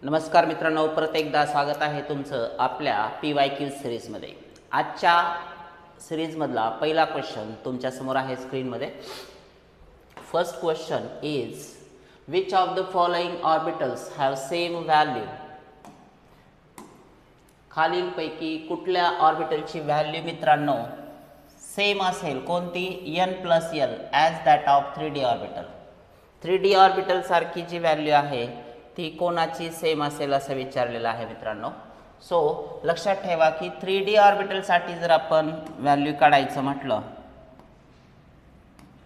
नमस्कार मित्रांनो, परत एकदा स्वागत आहे तुमचं आपल्या PYQ सिरीजमध्ये। आजच्या सिरीजमधला पहिला क्वेश्चन तुमच्या समोर आहे स्क्रीनमध्ये। First question is which of the following orbitals have same value. खालीलपैकी कुठल्या ऑर्बिटलची व्हॅल्यू मित्रांनो सेम असेल? कोणती? n+l as that of 3D orbital. 3D orbital सारखी जी व्हॅल्यू आहे ती कोणाची सेम असेल असं विचारलेलं आहे मित्रांनो। सो लक्षात ठेवा की 3D ऑर्बिटल साठी जर आपण व्हॅल्यू काढायचं म्हटलं,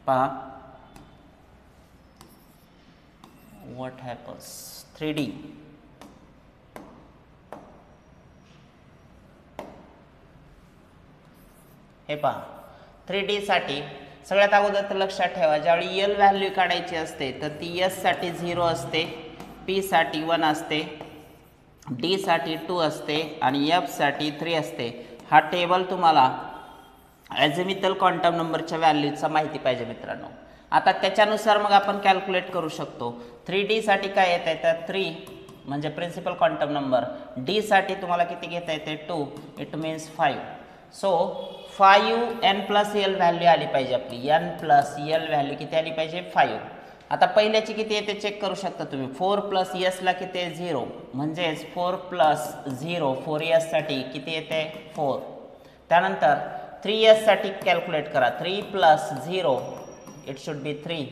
पहा व्हॉट हॅपन्स 3D हे पहा 3D साठी सगळ्यात अगोदर तर लक्षात ठेवा ज्यावेळी l व्हॅल्यू काढायची असते तर ती s साठी 0 असते, p साठी 1 असते, d साठी 2 असते आणि f साठी 3 असते। हा टेबल तुम्हाला अझिमुथल क्वांटम नंबरच्या व्हॅल्यूचा माहिती पाहिजे मित्रांनो। आता त्याच्यानुसार मग आपण कॅल्क्युलेट करू शकतो। 3D साठी काय येत आहे तर 3 म्हणजे प्रिन्सिपल क्वांटम नंबर, d साठी तुम्हाला किती घेता येते 2, it means 5। So 5n+l value आली पाहिजे आपली, n+l व्हॅल्यू किती आली पाहिजे 5। आता पहिल्याची किती येते चेक करू शकता तुम्ही, 4+s ला किती आहे 0, म्हणजेच 4+0 4s साठी किती येते 4। त्यानंतर 3s साठी कॅल्क्युलेट करा, 3+0 इट शुड बी 3।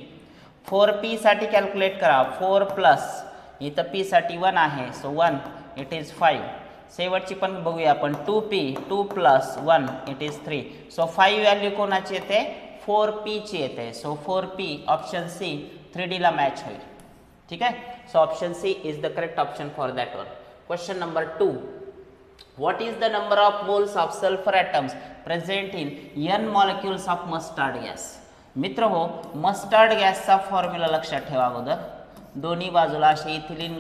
4p साठी कॅल्क्युलेट करा, 4+ इथं p साठी 1 आहे सो 1 इट इज 5। शेवटची पण बघूया आपण, 2p 2+1 it is 3। So 5 value कोणाची येते 4p ची येते। So 4p option C 3D ला मॅच होईल, ठीक आहे। So option C is the correct option for that one. Question number 2, what is the number of moles of sulphur atoms present in n molecules of mustard gas. मित्र हो, mustard गॅसचा formula लक्षात ठेवा अगोदर। दोन्ही बाजूला असे इथिलीन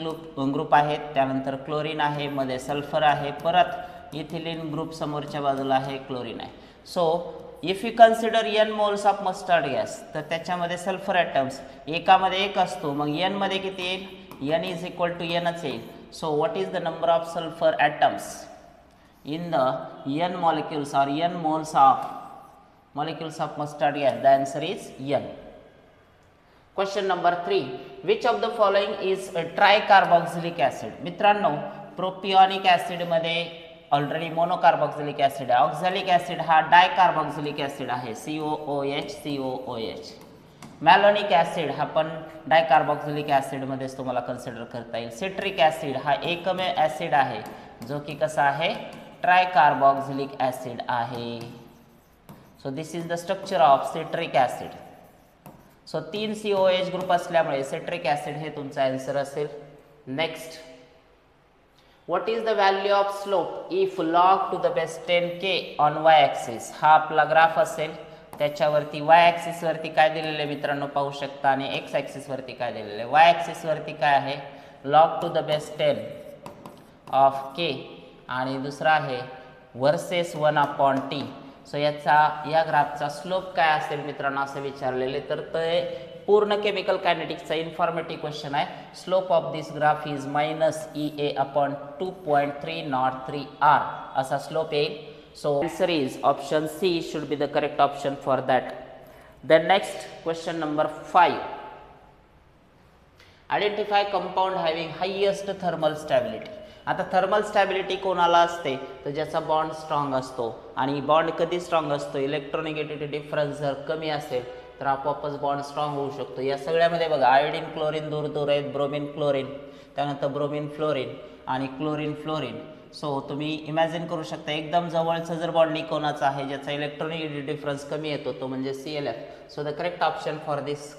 ग्रुप आहेत, त्यानंतर क्लोरीन आहे, मध्ये सल्फर आहे, परत इथिलीन ग्रुप समोरच्या बाजूला आहे, क्लोरीन आहे। So if you consider n moles of mustard gas तर त्याच्यामध्ये सल्फर ॲटम्स एकामध्ये एक असतो, मग n मध्ये किती येईल, n इज इक्वल टू nच येईल। So what is the number of sulphur atoms in the n molecules और n moles of molecules of mustard gas? The answer is n. Question number 3, which of the following is a tricarboxylic acid? मित्रांनो propionic acid मध्ये already monocarboxylic acid आहे, oxalic acid हा dicarboxylic acid आहे, COOH COOH। मॅलोनिक acid हा पण dicarboxylic acid मध्येच तुम्हाला consider करता येईल। सिट्रिक ऍसिड हा एकमेव ऍसिड आहे जो की कसा आहे ट्रायकार्बोक्सिलिक ऍसिड आहे। So this is the structure of citric acid. So 3 COOH group असल्यामुळे सिट्रिक ऍसिड हे तुमचा आन्सर असेल। Next, what is the value of slope if log to the base 10k on y axis. हा आपला graph असेल, त्याच्यावरती y axis वरती काय दिलेले मित्रांनो पाहू शकता आणि x ॲक्सिस वरती काय दिलेले। y ॲक्सिस वरती काय आहे log to the base 10 of k आणि दुसरा आहे वर्सेस 1/t। सो या ग्राफचा स्लोप काय असेल मित्रांनो असं विचारलेले, तर ते पूर्ण केमिकल कायनेटिक्सचा इन्फॉर्मेटिव्ह क्वेश्चन आहे। Slope of this graph is -EA/2.303 r असा स्लोप येईल। So answer is option C should be the correct option for that. Then next question number 5, identify compound having highest thermal stability. आता thermal stability कोणाला असते तर ज्याचा bond strong असतो, आणि bond कधी स्ट्रॉंग असतो, इलेक्ट्रोनेगेटिव्हिटी डिफरन्स जर कमी असेल तर आपोआपच बॉन्ड स्ट्रॉंग होऊ शकतो। या सगळ्यामध्ये बघा आयोडीन क्लोरीन दूर दूर आहेत, ब्रोमीन क्लोरीन, त्यानंतर ब्रोमीन फ्लोरीन आणि क्लोरीन फ्लोरीन। सो तुम्ही इमॅजिन करू शकता एकदम जवळचं जर बॉन्ड कोणाचा आहे ज्याचा इलेक्ट्रोनेगेटिव्हिटी डिफरन्स कमी येतो तो म्हणजे ClF। So the correct option for this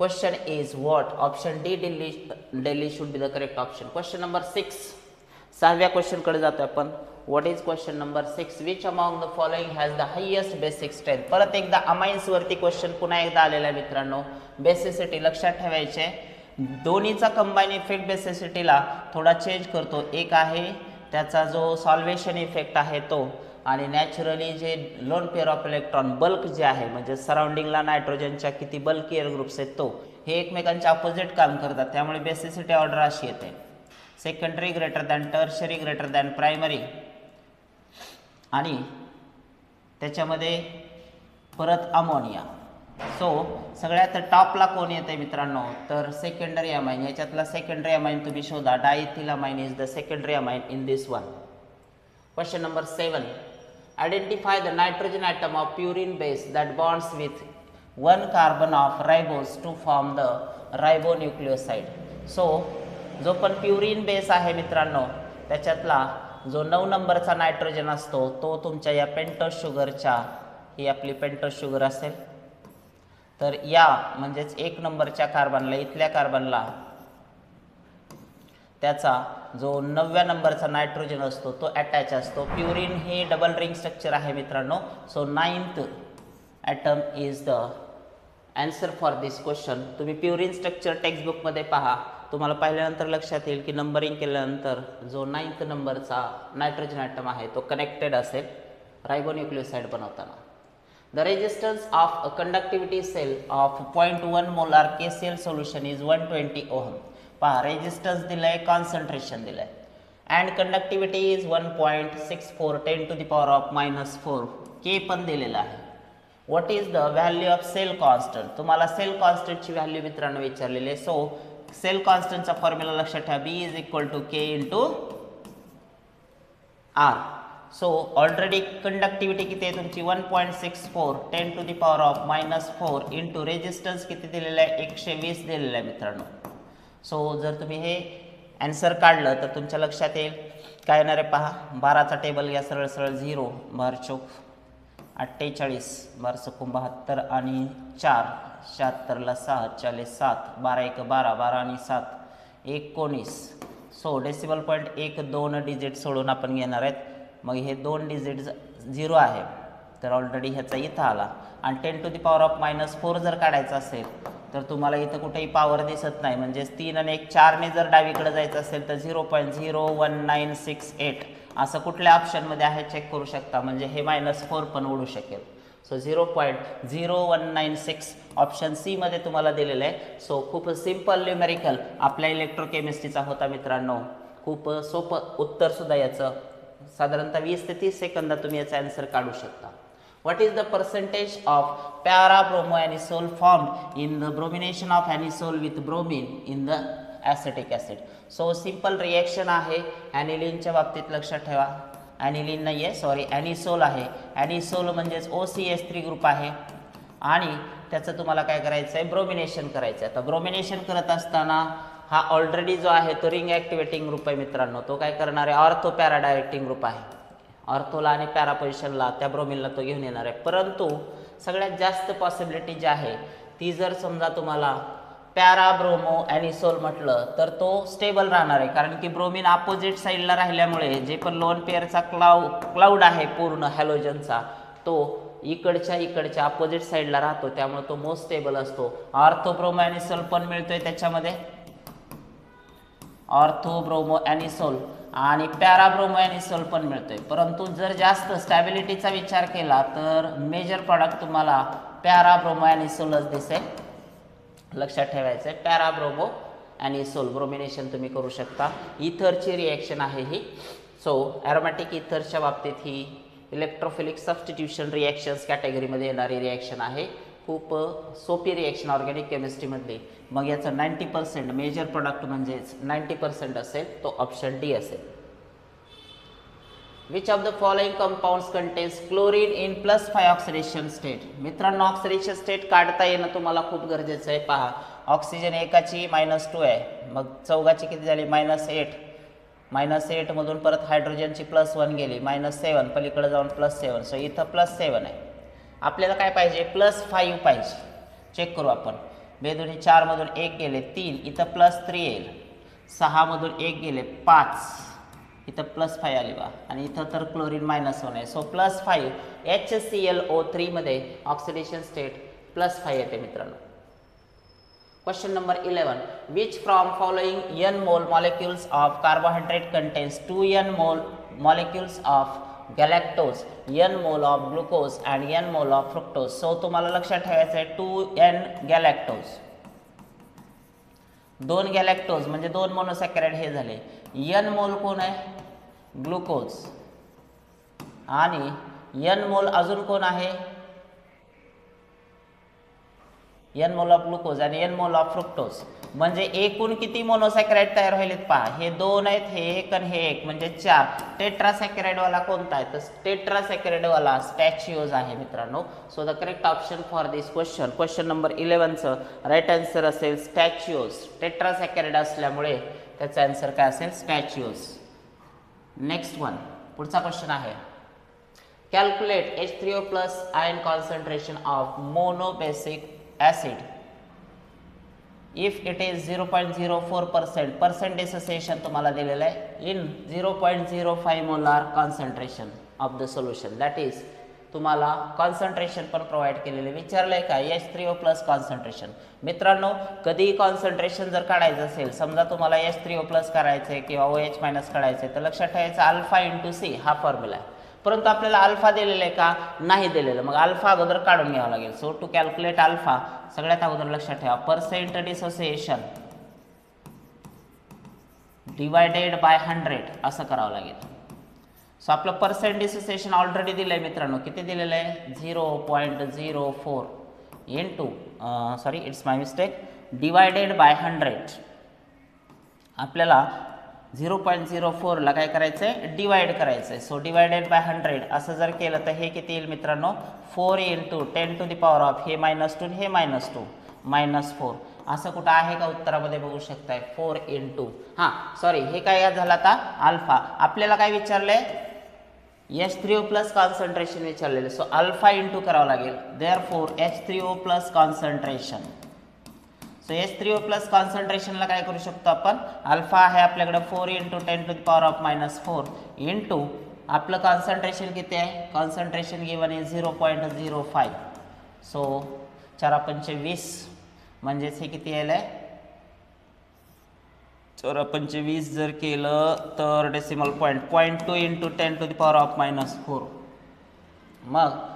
question is what? Option D Delhi should be the correct option. Question number 6, सहाव्या क्वेश्चन कडे जातोय आपण। What is question number 6? Which among the following has the highest basic strength? परत एकदा amines वरती question पुन्हा एकदा आलेला आहे मित्रांनो। बेसिसिटी लक्षात ठेवायचे, दोन्हीचा कंबाईन इफेक्ट बेसिसिटीला थोडा चेंज करतो। एक आहे त्याचा जो सॉल्वेशन इफेक्ट आहे तो, आणि नॅचरली जे lone pair of electron bulk जे आहे म्हणजे सराउंडिंगला नायट्रोजनच्या किती बल्क एअर ग्रुप्स आहेत तो, हे एकमेकांच्या अपोजिट काम करतात, त्यामुळे बेसिसिटी ऑर्डर अशी येते secondary greater than tertiary greater than primary, आणि त्याच्यामध्ये परत अमोनिया. सो सगळ्यात टॉपला कोण येते मित्रांनो, तर सेकंडरी अमाइन. याच्यातला सेकंडरी अमाइन तुम्ही शोधा. Diethyl amine is the secondary amine in this one. Question number 7. Identify the nitrogen atom of purine base that bonds with one carbon of ribose to form the ribonucleoside. So जो पण purine base आहे मित्रांनो, त्याच्यातला जो 9 नंबरचा nitrogen असतो तो तुमच्या या पेंटोस शुगरच्या, ही आपली पेंटोस शुगर असेल, तर या म्हणजेच 1 नंबरच्या कार्बनला, इथल्या कार्बनला त्याचा जो 9व्या नंबरचा नायट्रोजन असतो तो अटॅच असतो. प्युरिन हे डबल रिंग स्ट्रक्चर आहे मित्रांनो. So 9th atom is the answer for this question. तुम्ही प्युरिन स्ट्रक्चर टेक्स्टबुकमध्ये पहा, तुम्हाला पाहिल्यानंतर लक्षात येईल की नंबरिंग केल्यानंतर जो 9th नंबरचा नायट्रोजन ॲटम आहे तो कनेक्टेड असेल रायबोन्यूक्लियोसाइड बनवताना. The resistance of a conductivity cell of 0.1 molar KCl solution is 120 ohm. पहा, रेजिस्टन्स दिलाय, कॉन्सन्ट्रेशन दिलाय, and conductivity is 1.64 10 to the power of -4. K पण दिलेला आहे. What is the value of cell constant. तुम्हाला सेल कॉन्स्टंटची व्हॅल्यू मित्रांनो विचारलेली आहे. सो सेल कॉन्स्टंटचा फॉर्म्युला लक्षात ठेवा. B is equal to K into R. So already conductivity किती आहे तुमची 1.64 10 to the power of -4 into resistance किती दिलेला आहे 120 दिलेला आहे मित्रांनो. सो जर तुम्ही हे आन्सर काढलं तर तुमच्या लक्षात येईल काय येणार आहे. पहा, 12चा टेबल घ्या, सरळ सरळ 0 12 चौक 48 12 चौक 72 आणि 4 76ला 6 40 7 12 1 12 12 आणि 7 19. सो डेसिमल पॉईंट 1 2 डिजिट सोडून आपण घेणार आहेत. मग हे 2 डिजिट 0 आहे तर ऑलरेडी ह्याचा इथं आला. आणि 10 to the power of -4 जर काढायचं असेल तर तुम्हाला इथं कुठेही पॉवर दिसत नाही, म्हणजे 3 आणि 1 4ने जर डावीकडे जायचं असेल तर 0.01968 असं कुठल्या ऑप्शनमध्ये आहे चेक करू शकता, म्हणजे हे -4 पण उडू शकेल. सो 0.0196 ऑप्शन सी मध्ये तुम्हाला दिलेलं आहे. सो खूप सिंपल न्यूमेरिकल आपल्या इलेक्ट्रोकेमिस्ट्रीचा होता मित्रांनो. खूप सोपं उत्तर सुद्धा याचं, साधारणतः 20 ते 30 सेकंदात तुम्ही याचा आन्सर काढू शकता. What is the percentage of para-bromoanisole formed in the bromination of anisole with bromine in the acetic acid? So simple reaction आहे. ॲनिलीनच्या बाबतीत लक्षात ठेवा, ॲनिलीन नाही आहे, सॉरी ॲनिसोल आहे. ॲनिसोल म्हणजेच OCH3 ग्रुप आहे आणि त्याचं तुम्हाला काय करायचं आहे, ब्रोमिनेशन करायचं आहे. आता ब्रोमिनेशन करत असताना हा ऑलरेडी जो आहे तो रिंग ॲक्टिवेटिंग ग्रुप आहे मित्रांनो. तो काय करणार आहे, ऑर्थो पॅरा डायरेक्टिंग ग्रुप आहे. ऑर्थोला आणि पॅरा पोझिशनला त्या ब्रोमिनला तो घेऊन येणार आहे. परंतु सगळ्यात जास्त पॉसिबिलिटी जी आहे ती जर समजा तुम्हाला पॅरा ब्रोमो ॲनिसोल म्हटलं तर तो स्टेबल राहणार आहे, कारण की ब्रोमिन अपोजिट साईडला राहिल्यामुळे जे पण लोन पेअरचा क्लाउड आहे पूर्ण हॅलोजनचा तो इकडच्या अपोजिट साईडला राहतो, त्यामुळे तो मोस्ट स्टेबल असतो. ऑर्थो ब्रोमो ॲनिसोल पण मिळतोय त्याच्यामध्ये, ऑर्थो ब्रोमो ॲनिसोल आणि पॅराब्रोमो ॲनिसोल पण मिळतोय. परंतु जर जास्त स्टॅबिलिटीचा विचार केला तर मेजर प्रॉडक्ट तुम्हाला पॅराब्रोमो ॲनिसोलच दिसेल. लक्षात ठेवायचं आहे, पॅराब्रोमो ॲनिसोल ब्रोमिनेशन तुम्ही करू शकता. इथरची रिॲक्शन आहे ही. सो ॲरोमॅटिक इथरच्या बाबतीत ही इलेक्ट्रोफिलिक सबस्टिट्यूशन रिॲक्शन्स कॅटेगरीमध्ये येणारी रिॲक्शन आहे. खूप सोपी रिॲक्शन ऑर्गॅनिक केमिस्ट्रीमधली. मग याचं 90% मेजर प्रोडक्ट म्हणजेच 90% असेल तो ऑप्शन डी असेल. Which of the following compounds contains chlorine in +5 oxidation state. मित्रांनो ऑक्सिडेशन स्टेट काढता येणं तुम्हाला खूप गरजेचं आहे. पहा, ऑक्सिजन एकाची -2 आहे, मग चौघाची किती झाली -8, -8 मधून परत हायड्रोजनची +1 गेली, -7 पलीकडे जाऊन +7. सो इथं +7 आहे. आपल्याला काय पाहिजे, +5 पाहिजे. चेक करू आपण. बेदोनी 4 मधून 1 गेले 3, इथं +3 येईल. 6 मधून 1 गेले 5, इथं +5 आली बा, आणि इथं तर क्लोरीन -1 आहे. सो +5 HClO3 मध्ये ऑक्सिडेशन स्टेट +5 येते मित्रांनो. Question number 11. Which from following n mole molecules of carbohydrate contains 2n mole molecules of galactose, n mole of glucose and n mole of fructose. So तुम्हाला लक्षात ठेवायचं आहे 2n गॅलॅक्टोज, 2 गॅलॅक्टोज म्हणजे 2 मोनोसॅकराइड हे झाले. n मोल कोण आहे? ग्लुकोज. आणि n मोल अजून कोण आहे? n मोल ऑफ ग्लुकोज आणि n मोल ऑफ फ्रुक्टोज. म्हणजे एकूण किती मोनोसॅकराइड तयार व्हायलेत पहा. हे 2 आहेत, हे 1 आणि हे 1 म्हणजे 4. टेट्रासॅकराइड वाला कोणता आहे? तर टेट्रासॅकराइड वाला स्टॅच्यूज आहे मित्रांनो. So the correct option for this question number 11 चं राईट आन्सर असेल स्टॅच्यूज. टेट्रासॅकराइड असल्यामुळे त्याचा आन्सर काय असेल? स्टॅच्यूज. नेक्स्ट वन, पुढचा क्वेश्चन आहे calculate H3O plus ion concentration of monobasic acid if it is 0.04%. Percent dissociation तुम्हाला दिलेलं आहे in 0.05 molar concentration of the solution. That is तुम्हाला कॉन्सन्ट्रेशन पण प्रोव्हाइड केलेले. विचारलंय का? H3O plus concentration. मित्रांनो कधीही कॉन्सन्ट्रेशन जर काढायचं असेल, समजा तुम्हाला H3O प्लस करायचं आहे किंवा OH मायनस काढायचं आहे, तर लक्षात ठेवायचं अल्फा इंटू सी हा फॉर्म्युला आहे. परंतु आपल्याला अल्फा दिलेलं आहे का? नाही दिलेलं. मग अल्फा अगोदर काढून घ्यावं लागेल. सो टू कॅल्क्युलेट अल्फा सगळ्यात अगोदर लक्षात ठेवा पर्सेंट डिसोसिएशन डिवायडेड बाय 100 असं करावं लागेल. सो आपलं पर्सेंट डिसोसिएशन ऑलरेडी दिलं आहे मित्रांनो. किती दिलेलं आहे? 0.04 into sorry it's my mistake divided by 100. आपल्याला 0.04 ला काय करायचं आहे? डिवाइड करायचं आहे. सो डिवायडेड बाय 100 असं जर केलं तर हे किती येईल मित्रांनो? 4 into 10 to the power of हे -2 हे -2 -4. असं कुठं आहे का उत्तरामध्ये? बघू शकताय 4 इंटू हां सॉरी हे काय झालं आता? अल्फा. आपल्याला काय विचारलंय? H3O प्लस कॉन्सन्ट्रेशन विचारलेलं. सो अल्फा इंटू करावं लागेल. Therefore H3O plus concentration. So H3O plus कॉन्सन्ट्रेशनला काय करू शकतो आपण? अल्फा आहे आपल्याकडे 4 into 10 to the power of -4 into आपलं कॉन्सन्ट्रेशन किती आहे? कॉन्सन्ट्रेशन गिवन आहे 0.05. सो 4×5 = 20 म्हणजेच हे किती यायला आहे? 4×5 = 20 जर केलं तर decimal point 0.2 into 10 to the power of -4. मग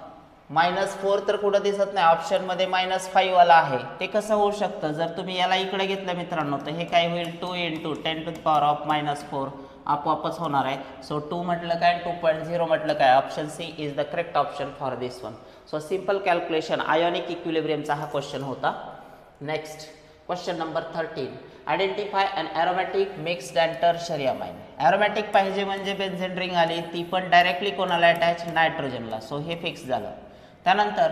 -4 तर कुठं दिसत नाही ऑप्शनमध्ये -5 वाला आहे. ते कसं होऊ शकतं? जर तुम्ही याला इकडे घेतलं मित्रांनो तर हे काय होईल? 2 into 10 to the power of -4 आपोआपच होणार आहे. सो 2 म्हटलं काय? 2.0 म्हटलं काय? Option C is the correct option for this one. So simple calculation ionic इक्विलिब्रियमचा हा क्वेश्चन होता. Next question number 13. Identify an aromatic mixed and tertiary amine. Aromatic पाहिजे म्हणजे बेन्झीन रिंग आली, ती पण डायरेक्टली कोणाला अटॅच? नायट्रोजनला. सो हे फिक्स झालं. त्यानंतर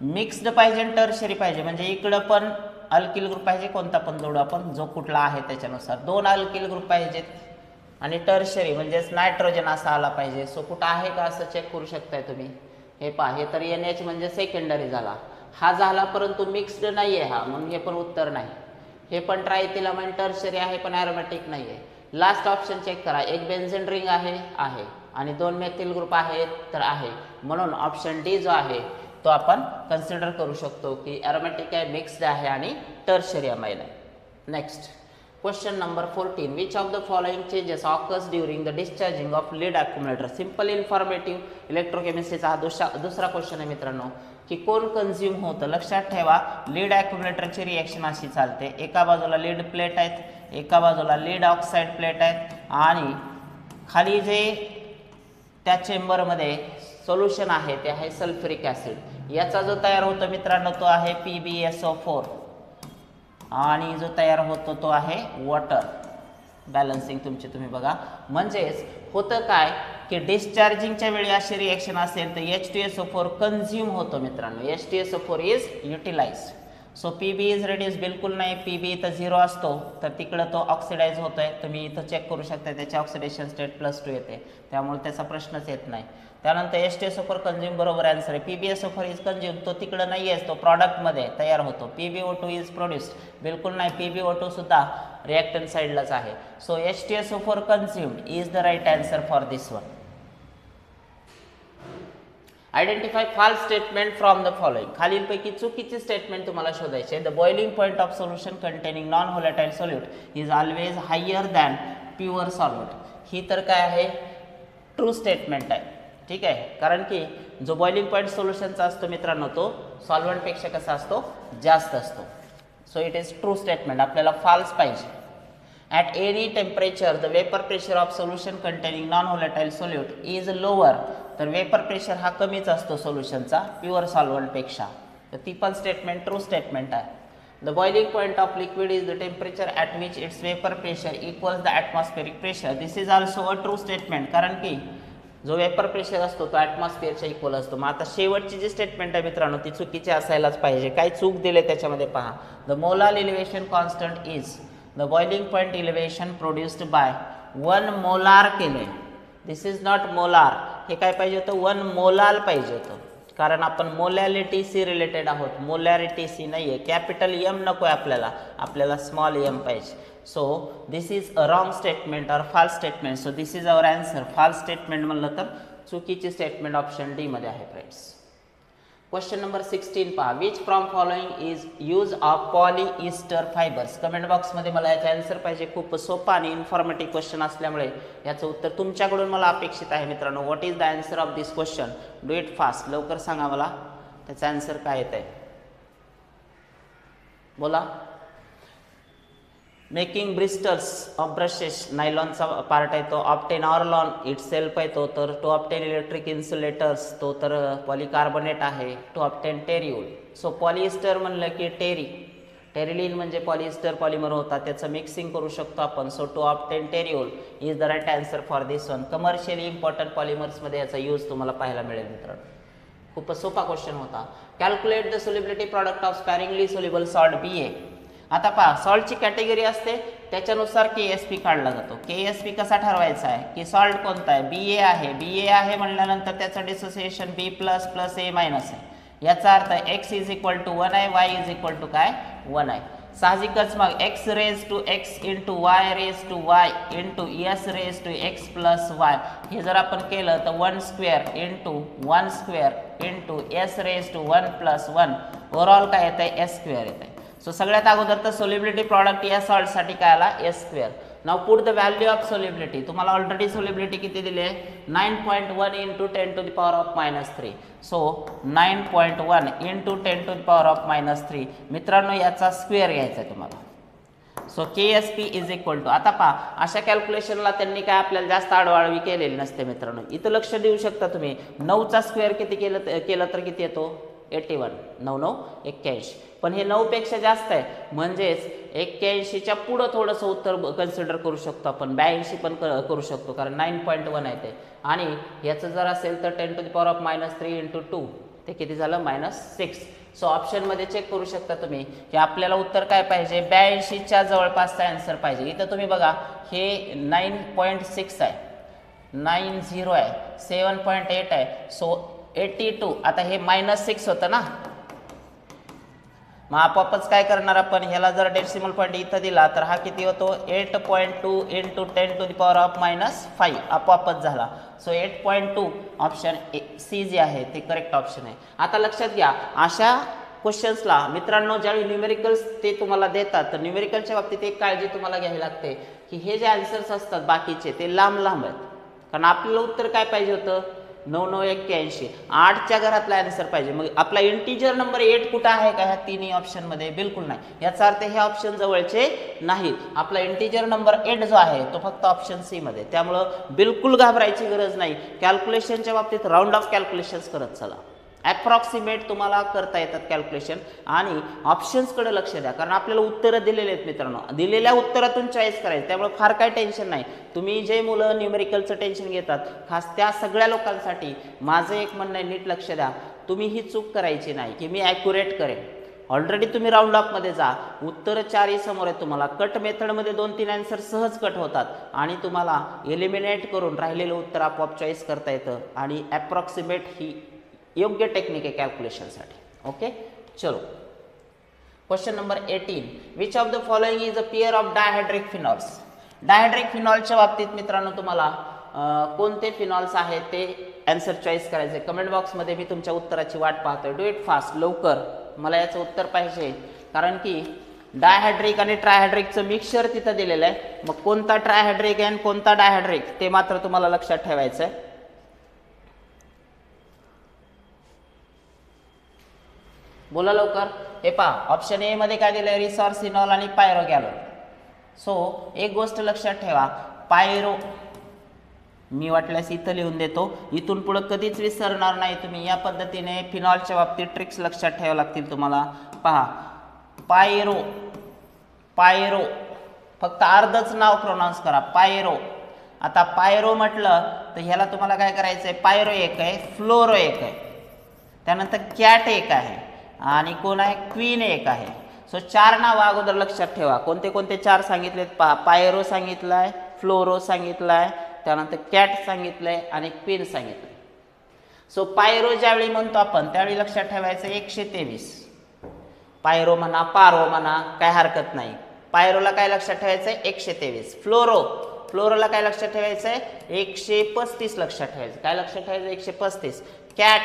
मिक्स्ड पाहिजे आणि टर्शरी पाहिजे म्हणजे इकडं पण अल्किल ग्रुप पाहिजे, कोणता पण जोडू आपण जो कुठला आहे त्याच्यानुसार. 2 अल्किल ग्रुप पाहिजेत आणि टर्शरी म्हणजेच नायट्रोजन असा आला पाहिजे. सो कुठं आहे का असं चेक करू शकताय तुम्ही. हे पहा, हे तर NH म्हणजे सेकंडरी झाला, हा झाला, परंतु मिक्स्ड नाही आहे हा, म्हणून हे पण उत्तर नाही. हे पण ट्रायथिलामाइन टर्शरी आहे पण ॲरोमॅटिक नाही आहे. लास्ट ऑप्शन चेक करा. एक बेन्झीन रिंग आहे आणि 2 मेथिल ग्रुप आहेत तर आहे, म्हणून ऑप्शन डी जो आहे तो आपण कन्सिडर करू शकतो की ॲरोमॅटिक आहे, मिक्स्ड आहे आणि टर्शरी अमाइन आहे. Next question number 14. Which of the following changes occurs during the discharging of lead accumulator. Simple informative इलेक्ट्रोकेमिस्ट्रीचा हा दुसरा क्वेश्चन आहे मित्रांनो, की कोण कन्झ्युम होतं. लक्षात ठेवा लीड अक्युमुलेटरची रिएक्शन अशी चालते. एका बाजूला लीड प्लेट आहेत, एका बाजूला लीड ऑक्साईड प्लेट आहेत आणि खाली जे त्या चेंबरमध्ये सोल्युशन आहे ते आहे सल्फ्युरिक ॲसिड. याचा जो तयार होतो मित्रांनो तो आहे PbSO4 आणि जो तयार होतो तो आहे वॉटर. बॅलन्सिंग तुमची तुम्ही बघा. म्हणजेच होतं काय की डिस्चार्जिंगच्या वेळी अशी रिएक्शन असेल तर H2SO4 कन्झ्युम होतो मित्रांनो. H2SO4 is utilised. So Pb is reduce बिलकुल नाही. Pb इथं 0 असतो तर तिकडं तो ऑक्सिडाइज होतोय. तुम्ही इथं चेक करू शकता त्याची ऑक्सिडेशन स्टेट +2 येते, त्यामुळे त्याचा प्रश्नच येत नाही. त्यानंतर H2SO4 कन्झ्युम बरोबर आन्सर आहे. PbSO4 इज कन्झ्युम, तो तिकडं नाही आहे, तो प्रॉडक्टमध्ये तयार होतो. PbO2 इज प्रोड्यूस्ड बिलकुल नाही. PbO2 सुद्धा रिॲक्टंट साईडलाच आहे. So H2SO4 consumed is the right answer for this one. Identify false statement from the following. खालीलपैकी चुकीचे स्टेटमेंट तुम्हाला शोधायचे. The boiling point of solution containing non volatile solute is always higher than pure solvent. ही तर काय आहे? True statement आहे. ठीक आहे, कारण की जो बॉइलिंग पॉईंट सोल्युशनचा असतो मित्रांनो तो सॉल्व्हंटपेक्षा कसा असतो? जास्त असतो. So it is true statement, आपल्याला फॉल्स पाहिजे. At any temperature the vapour pressure of solution containing non volatile solute is lower. तर वेपर प्रेशर हा कमीच असतो सोल्युशनचा प्युअर सॉल्व्हंटपेक्षा. तर ती पण स्टेटमेंट ट्रू स्टेटमेंट आहे. The boiling point of liquid is the temperature at which its vapour pressure equals the atmospheric pressure. This is also a true statement, कारण की जो वेपर प्रेशर असतो तो ॲटमॉस्फिअरच्या इक्वल असतो. मग आता शेवटची जी स्टेटमेंट आहे मित्रांनो ती चुकीची असायलाच पाहिजे. काय चूक दिले त्याच्यामध्ये पहा. The molar elevation constant is the boiling point elevation produced by 1 molar केले. दिस इज नॉट मोलार, हे काय पाहिजे होतं 1 मोलाल पाहिजे होतं, कारण आपण मोलॅलिटी सी रिलेटेड आहोत, मोलॅरिटी सी नाही आहे. कॅपिटल एम नको आहे आपल्याला, आपल्याला स्मॉल एम पाहिजे. So this is a wrong statement और false statement. So this is our answer. False statement म्हणलं तर चुकीची स्टेटमेंट ऑप्शन डी मध्ये आहे फ्रेंड्स. क्वेश्चन नंबर 16 पहा. Which from following is use of polyester fibres. Comment बॉक्समध्ये मला याचा आन्सर पाहिजे. खूप सोपा आणि इन्फॉर्मेटिव्ह क्वेश्चन असल्यामुळे याचं उत्तर तुमच्याकडून मला अपेक्षित आहे मित्रांनो. What is the answer of this question. Do it fast, लवकर सांगा मला त्याचा आन्सर काय येत आहे. बोला. मेकिंग ब्रिस्टल्स ऑफ ब्रशेस, नायलॉनचा पार्ट आहे तो. ऑप्टेन ऑर्लॉन इट सेल्फ आहे तो. तर टू ऑप्टेन इलेक्ट्रिक इन्सुलेटर्स तो तर पॉलिकार्बोनेट आहे. To obtain terylene. So polyester म्हणलं की टेरिलिन म्हणजे पॉलिएस्टर पॉलिमर होता, त्याचं मिक्सिंग करू शकतो आपण. So to obtain terylene is the right answer for this one. Commercially important पॉलिमर्समध्ये याचा यूज तुम्हाला पाहायला मिळेल मित्रांनो. खूप सोपा क्वेश्चन होता. Calculate the solubility product of sparingly soluble salt BA. आता पहा, सॉल्टची कॅटेगरी असते त्याच्यानुसार KSP काढला जातो. KSP कसा ठरवायचा आहे की सॉल्ट कोणता आहे, BA आहे. BA आहे म्हणल्यानंतर त्याचं डिसोसिएशन B++ A- आहे. याचा अर्थ x इज इक्वल टू 1 आहे, y इज इक्वल टू काय 1 आहे. साहजिकच मग x raise to x into y raise to y into s raise to x plus y हे जर आपण केलं तर 1 square into 1 square into s raise to 1 plus 1 overall काय येत आहे s स्क्वेअर येत आहे. सो सगळ्यात अगोदर तर सोल्युबिलिटी प्रॉडक्ट या सॉल्ट साठी काय आला s square. Now put the value of solubility. तुम्हाला ऑलरेडी सोल्युबिलिटी किती दिली आहे 9.1 into 10 to the power of -3. So 9.1 into 10 to the power of -3 मित्रांनो याचा स्क्वेअर घ्यायचा आहे तुम्हाला. So KSP is equal to. आता पहा, अशा कॅल्क्युलेशनला त्यांनी काय आपल्याला जास्त आडवाळवी केलेली नसते मित्रांनो. इथं लक्ष देऊ शकता तुम्ही. 9चा स्क्वेअर किती केलं तर किती येतो 81. 9 9 81. पण हे 9 पेक्षा जास्त आहे म्हणजेच 81च्या पुढं थोडंसं उत्तर कन्सिडर करू शकतो आपण. 82 पण करू शकतो कारण 9.1 आहे ते. आणि याचं जर असेल तर 10 to the power of -3 into 2 ते किती झालं -6. सो ऑप्शनमध्ये चेक करू शकता तुम्ही की आपल्याला उत्तर काय पाहिजे 82च्या जवळपासचा आन्सर पाहिजे. इथं तुम्ही बघा हे 9.6 आहे, 90 आहे, 7.8 आहे. सो 82. आता हे -6 होतं ना, मग आपोआपच काय करणार आपण ह्याला जर डेसिमल पॉईंट इथं दिला तर हा किती होतो 8.2 into 10 to the power of -5 आपोआपच झाला. सो 8.2 ऑप्शन C जे आहे ते करेक्ट ऑप्शन आहे. आता लक्षात घ्या अशा क्वेश्चन्सला मित्रांनो ज्यावेळी न्यूमेरिकल्स ते तुम्हाला देतात तर न्यूमेरिकलच्या बाबतीत एक काळजी तुम्हाला घ्यावी लागते की हे जे आन्सर्स असतात बाकीचे ते लांब लांब आहेत. कारण आपल्याला उत्तर काय पाहिजे होतं 9 9 81. 8च्या घरातला आन्सर पाहिजे. मग आपला इंटिजर नंबर 8 कुठं आहे का ह्या तिन्ही ऑप्शन मध्ये बिलकुल नाही. याचा अर्थ हे ऑप्शन जवळचे नाहीत. आपला इंटिजर नंबर 8 जो आहे तो फक्त ऑप्शन C मध्ये. त्यामुळं बिलकुल घाबरायची गरज नाही. कॅल्क्युलेशनच्या बाबतीत राऊंड ऑफ कॅल्क्युलेशन्स करत चला. ॲप्रॉक्सिमेट तुम्हाला करता येतात कॅल्क्युलेशन आणि ऑप्शन्सकडे लक्ष द्या कारण आपल्याला उत्तरं दिलेले आहेत मित्रांनो. दिलेल्या उत्तरातून चॉईस करायचं त्यामुळे फार काय टेन्शन नाही. तुम्ही जे मुलं न्यूमेरिकलचं टेन्शन घेतात खास त्या सगळ्या लोकांसाठी माझं एक म्हणणं आहे नीट लक्ष द्या. तुम्ही ही चूक करायची नाही की मी ॲक्युरेट करेन. ऑलरेडी तुम्ही राऊंड ऑफमध्ये जा, उत्तर 4 समोर आहे तुम्हाला. कट मेथडमध्ये 2-3 आन्सर सहज कट होतात आणि तुम्हाला एलिमिनेट करून राहिलेलं उत्तर आपोआप चॉईस करता येतं आणि ॲप्रॉक्सिमेट ही योग्य टेक्निक आहे कॅल्क्युलेशनसाठी. ओके चलो question number 18. Which of the following is a pair of dihydric phenols. Dihydric फिनॉलच्या बाबतीत मित्रांनो तुम्हाला कोणते फिनॉल्स आहेत ते आन्सर चॉईस करायचे. कमेंट बॉक्समध्ये मी तुमच्या उत्तराची वाट पाहतोय. डू इट फास्ट, लवकर मला याचं उत्तर पाहिजे कारण की डायहायड्रिक आणि ट्रायहायड्रिकचं मिक्सचर तिथं दिलेलं आहे. मग कोणता ट्रायहायड्रिक आणि कोणता डायहायड्रिक ते मात्र तुम्हाला लक्षात ठेवायचं आहे. बोला लवकर. हे पहा ऑप्शन ए मध्ये काय दिलंय, रिसॉर्सिनॉल आणि पायरोगॅलोल. सो एक गोष्ट लक्षात ठेवा, पायरो मी वाटल्यास इथं लिहून देतो, इथून पुढे कधीच विसरणार नाही तुम्ही. या पद्धतीने फिनॉलच्या बाबतीत ट्रिक्स लक्षात ठेवावं लागतील तुम्हाला. पहा पायरो, पायरो फक्त अर्धच नाव प्रोनाऊन्स करा, पायरो. आता पायरो म्हटलं तर ह्याला तुम्हाला काय करायचंय, पायरो एक आहे, फ्लोरो एक आहे, त्यानंतर कॅट एक आहे आणि कोण आहे, क्वीन एक आहे. सो 4 नाव अगोदर लक्षात ठेवा. कोणते कोणते 4 सांगितलेत, पायरो सांगितलाय, फ्लोरो सांगितलाय, त्यानंतर कॅट सांगितलंय आणि क्वीन सांगितलंय. सो पायरो ज्यावेळी म्हणतो आपण त्यावेळी लक्षात ठेवायचं 123. पायरो म्हणा, पारो म्हणा, काय हरकत नाही. पायरोला काय लक्षात ठेवायचंय, 123. फ्लोरो, फ्लोरोला काय लक्षात ठेवायचंय, 135 लक्षात ठेवायचं. काय लक्षात ठेवायचं, 135. कॅट,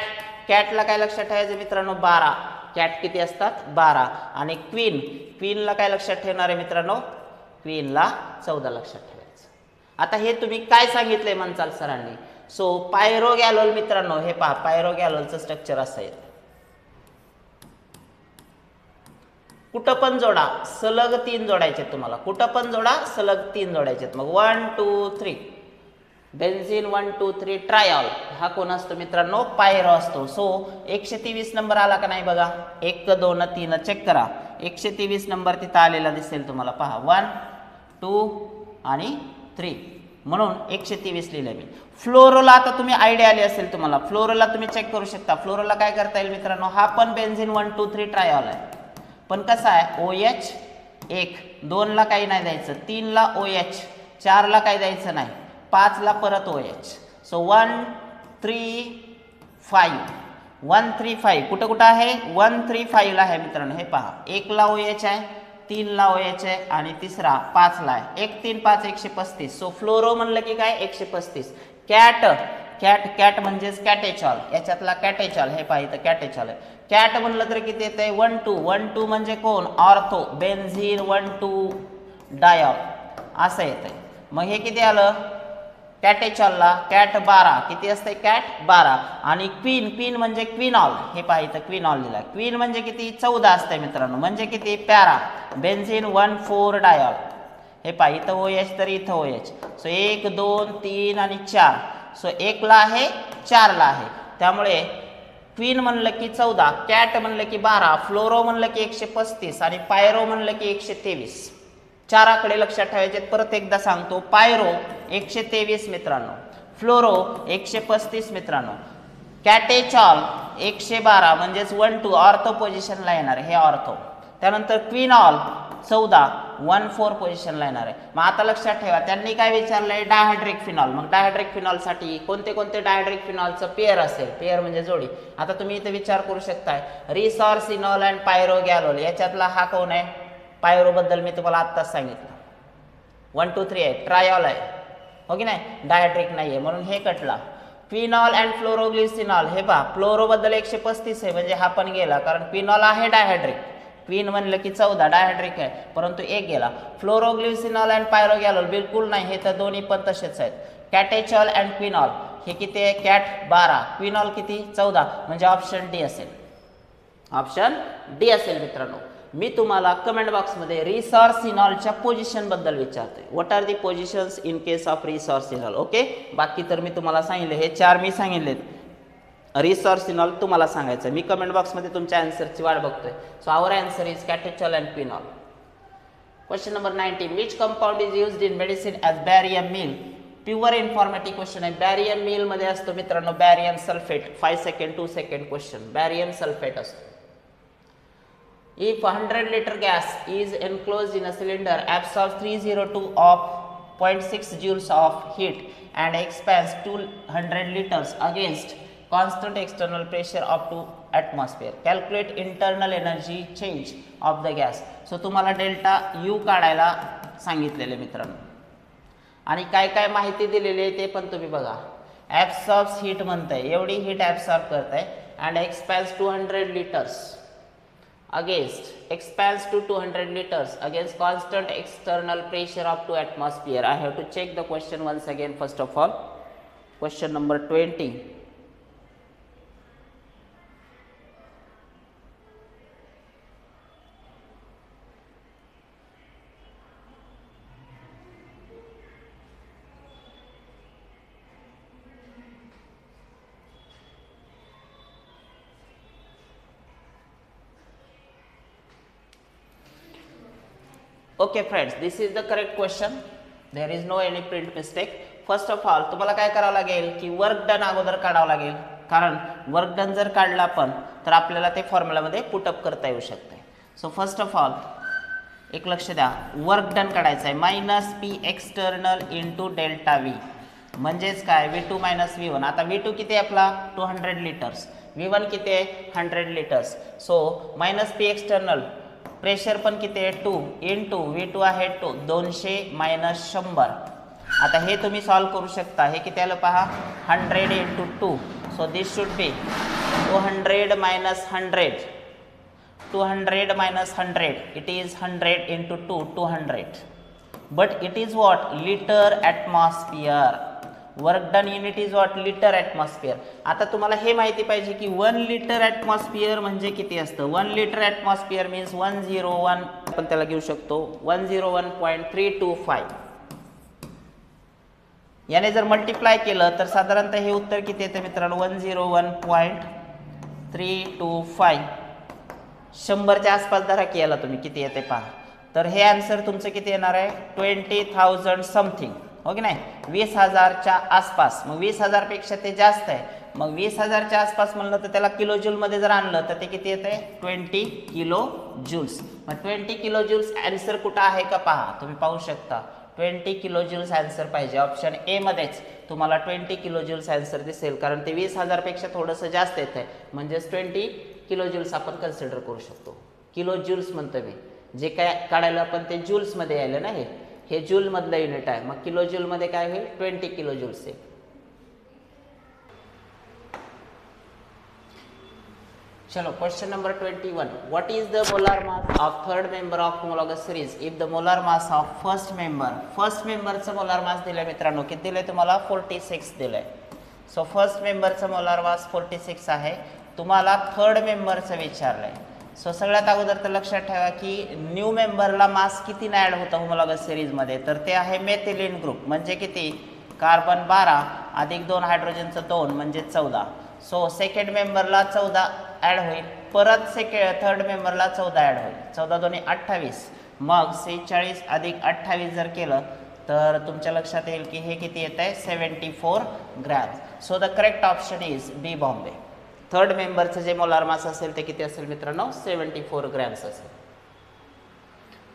कॅटला काय लक्षात ठेवायचं मित्रांनो, 12. कॅट किती असतात, 12. आणि क्वीन, क्वीनला काय लक्षात ठेवणार आहे मित्रांनो, क्वीनला 14 लक्षात ठेवायचं. आता हे तुम्ही काय सांगितलंय म्हणचाल सरांनी. सो पायरोगॅलोल मित्रांनो, हे पहा पायरोगॅलोलचं स्ट्रक्चर असं आहे, कुठं पण जोडा, सलग 3 जोडायचे तुम्हाला, कुठं पण जोडा, सलग 3 जोडायचे. मग 1 2 3 बेन्झीन, 1 2 3 ट्रायॉल, हा कोण असतो मित्रांनो, पायरो असतो. सो 123 नंबर आला का नाही बघा, 1 2 3 चेक करा, 123 नंबर तिथं आलेला दिसेल तुम्हाला. पहा 1 2 आणि 3 म्हणून 123 लिहिलं मी. फ्लोरोला आता तुम्ही आयडिया आली असेल तुम्हाला, फ्लोरोला तुम्ही चेक करू शकता. फ्लोरोला काय करता येईल मित्रांनो, हा पण बेन्झीन 1 2 3 ट्रायॉल आहे, पण कसा आहे, OH 1, 2 ला काही नाही द्यायचं, 3 ला OH, 4 ला काही द्यायचं नाही, 5 ला परत OH. सो 1 3 5, 1 3 5 कुठं कुठं आहे, 1 3 5 ला आहे मित्रांनो. हे पहा 1 ला OH आहे, 3 ला OH आहे आणि तिसरा 5 ला आहे. 1 3 5 135. सो फ्लोरो म्हणलं की काय, 135. कॅट, कॅट, कॅट म्हणजेच कॅटेचॉल, याच्यातला कॅटेचॉल, हे पहा इथं कॅटेचॉल आहे. कॅट म्हणलं तर किती येतंय, 1 2. 1 2 म्हणजे कोण, ऑर्थो, बेन्झीन 1 2 डायॉल असं येतंय. मग हे किती आलं, कॅटेचॉलला कॅट 12, किती असते कॅट 12. आणि क्वीन, क्वीन म्हणजे क्विनॉल, हे पहा इथं क्विनॉल लिहिला. क्वीन म्हणजे किती, 14 असते मित्रांनो, म्हणजे किती पॅरा, बेन्झीन 1 4 डायॉल. हे पहा इथं OH तर इथं OH. सो 1 2 3 आणि 4. सो 1 ला आहे, 4 ला आहे, त्यामुळे क्वीन म्हणलं की 14, कॅट म्हणलं की 12, फ्लोरो म्हणलं की 135 आणि पायरो म्हणलं की 123. 4 आकडे लक्षात ठेवायचे. परत एकदा सांगतो, पायरो 123 मित्रांनो, फ्लोरो 135 मित्रांनो, कॅटेचॉल 112 म्हणजेच 1 2 ऑर्थो पोझिशनला येणार, हे ऑर्थो. त्यानंतर क्विनॉल 14 1 4 पोझिशनला येणार आहे. मग आता लक्षात ठेवा, त्यांनी काय विचारलंय, डायहायड्रिक फिनॉल. मग डायहायड्रिक फिनॉलसाठी कोणते कोणते डायहायड्रिक फिनॉलचं पेअर असेल, पेअर म्हणजे जोडी. आता तुम्ही इथे विचार करू शकताय, रिसॉर्सिनॉल अँड पायरोगॅलोल, याच्यातला हा कोण आहे, पायरो बद्दल मी तुम्हाला आत्ताच सांगितलं, 1 2 3 आहे, ट्रायॉल आहे, हो की नाही, डायहायड्रिक नाहीये म्हणून हे कटला. क्विनॉल अँड फ्लोरोग्लिसिनॉल, हे पहा फ्लोरो बद्दल 135 आहे म्हणजे हा पण गेला, कारण क्विनॉल आहे डायहायड्रिक, क्वीन म्हणलं की 14 डायहायड्रिक आहे, परंतु एक गेला. फ्लोरोग्लिसिनॉल अँड पायरोगॅलोल बिलकुल नाही, हे तर दोन्ही पण तसेच आहेत. कॅटेचॉल अँड क्विनॉल, हे किती आहे, कॅट 12, क्विनॉल किती 14, म्हणजे ऑप्शन डी असेल, ऑप्शन डी असेल मित्रांनो. मी तुम्हाला कमेंट बॉक्समध्ये रिसॉर्सिनॉलच्या पोझिशन बद्दल विचारतोय, what are the positions in case of resorcinol. Okay, बाकी तर मी तुम्हाला सांगितले, हे 4 मी सांगितलेत. रिसॉर्सिनॉल तुम्हाला सांगायचं, मी कमेंट बॉक्समध्ये तुमच्या आन्सरची वाट बघतोय. So our answer is catechol and quinol. Question number 19, which compound is used in medicine as barium meal. Pure informative question आहे. बॅरियम मील मध्ये असतो मित्रांनो barium sulphate. 5 second 2 second question. Barium sulphate असतो. If 100 liter gas is enclosed in a cylinder, absorbs 302 of 0.6 joules of heat and expands 200 liters against constant external pressure up to atmosphere. Calculate internal energy change of the gas. So तुम्हाला delta U काढायला सांगितलेले मित्रांनो, आणि काय काय माहिती दिलेली आहे ते पण तुम्ही बघा. ॲब्सॉर्ब्स हीट म्हणताय, एवढी हीट ॲब्सॉर्ब करताय, and एक्सपॅन्स 200 liters expands to 200 liters against constant external pressure up to atmosphere. I have to check the question once again. First of all, question number 20. Okay friends, this is the correct question. There is no any print mistake. First of all तुम्हाला काय करावं लागेल की work done अगोदर काढावं लागेल, कारण work done जर काढला आपण तर आपल्याला ते फॉर्म्युलामध्ये पुटअप करता येऊ शकते. सो फर्स्ट ऑफ ऑल एक लक्ष द्या, वर्क डन काढायचं आहे minus P external into delta V, म्हणजेच काय V2 मायनस V1. आता V2 किती आहे आपला 200 लिटर्स, V1 किती आहे 100 litres. So minus P external, pressure पण किती आहे 2 इंटू V2 आहे 200 मायनस 100. आता हे तुम्ही सॉल्व करू शकता. हे किती आलं पहा 100 into 2. So this should B 200 minus 100. 200 minus 100, it is 100 into 2, 200. But it is what? Liter atmosphere. Work done unit is what? Liter atmosphere. आता तुम्हाला हे माहिती पाहिजे की 1 liter atmosphere म्हणजे किती असतं. 1 liter atmosphere means 101, आपण त्याला घेऊ शकतो 101.325. याने जर मल्टिप्लाय केलं तर साधारणतः हे उत्तर किती येते मित्रांनो 101.325. 100च्या आसपास धरा की याला तुम्ही किती येते पहा. तर हे आन्सर तुमचं किती येणार आहे 20,000 समथिंग, हो की नाही, 20,000च्या आसपास. मग 20,000 पेक्षा ते जास्त आहे. मग 20,000च्या आसपास म्हणलं तर त्याला किलो जूल मध्ये जर आणलं तर ते किती येते 20 किलो जूल्स. मग 20 किलो जूल्स आन्सर कुठं आहे का पहा, तुम्ही पाहू शकता 20 किलो जूल्स आन्सर पाहिजे. ऑप्शन ए मध्येच तुम्हाला 20 किलो जूल्स आन्सर दिसेल, कारण ते 20,000 पेक्षा थोडंसं जास्त येत आहे. म्हणजेच 20 किलो जूल्स आपण कन्सिडर करू शकतो. किलो जूल्स म्हणतो मी, जे काय काढायला आपण ते जूल्स मध्ये आले ना, हे जूल मधलं युनिट आहे. मग किलो जूल मध्ये काय होईल 20 किलो जूल्स आहे. चलो question number 21. What is the molar mass of third member of homologous series if the molar mass of first मेंबरचं मोलार मास दिलंय मित्रांनो, किती दिलंय तुम्हाला 46 दिलंय. सो फर्स्ट मेंबरचं मोलार मास 46 आहे. तुम्हाला थर्ड मेंबरचं विचारलंय. सो सगळ्यात अगोदर तर लक्षात ठेवा की न्यू मेंबरला मास किती ॲड होतं होमोलॉगस सिरीजमध्ये, तर ते आहे मेथिलीन ग्रुप, म्हणजे किती कार्बन 12 अधिक 2 हायड्रोजनचं 2 म्हणजे 14. सो सेकंड मेंबरला 14 ॲड होईल, परत थर्ड मेंबरला 14 ॲड होईल. 14 दोन्ही 28, मग 46 अधिक 28 जर केलं तर तुमच्या लक्षात येईल की हे किती येत आहे 74 gram. So the correct option is B Bombay. Third मेंबरचं जे मोलार मास असेल ते किती असेल मित्रांनो 74 ग्रॅम्स असेल.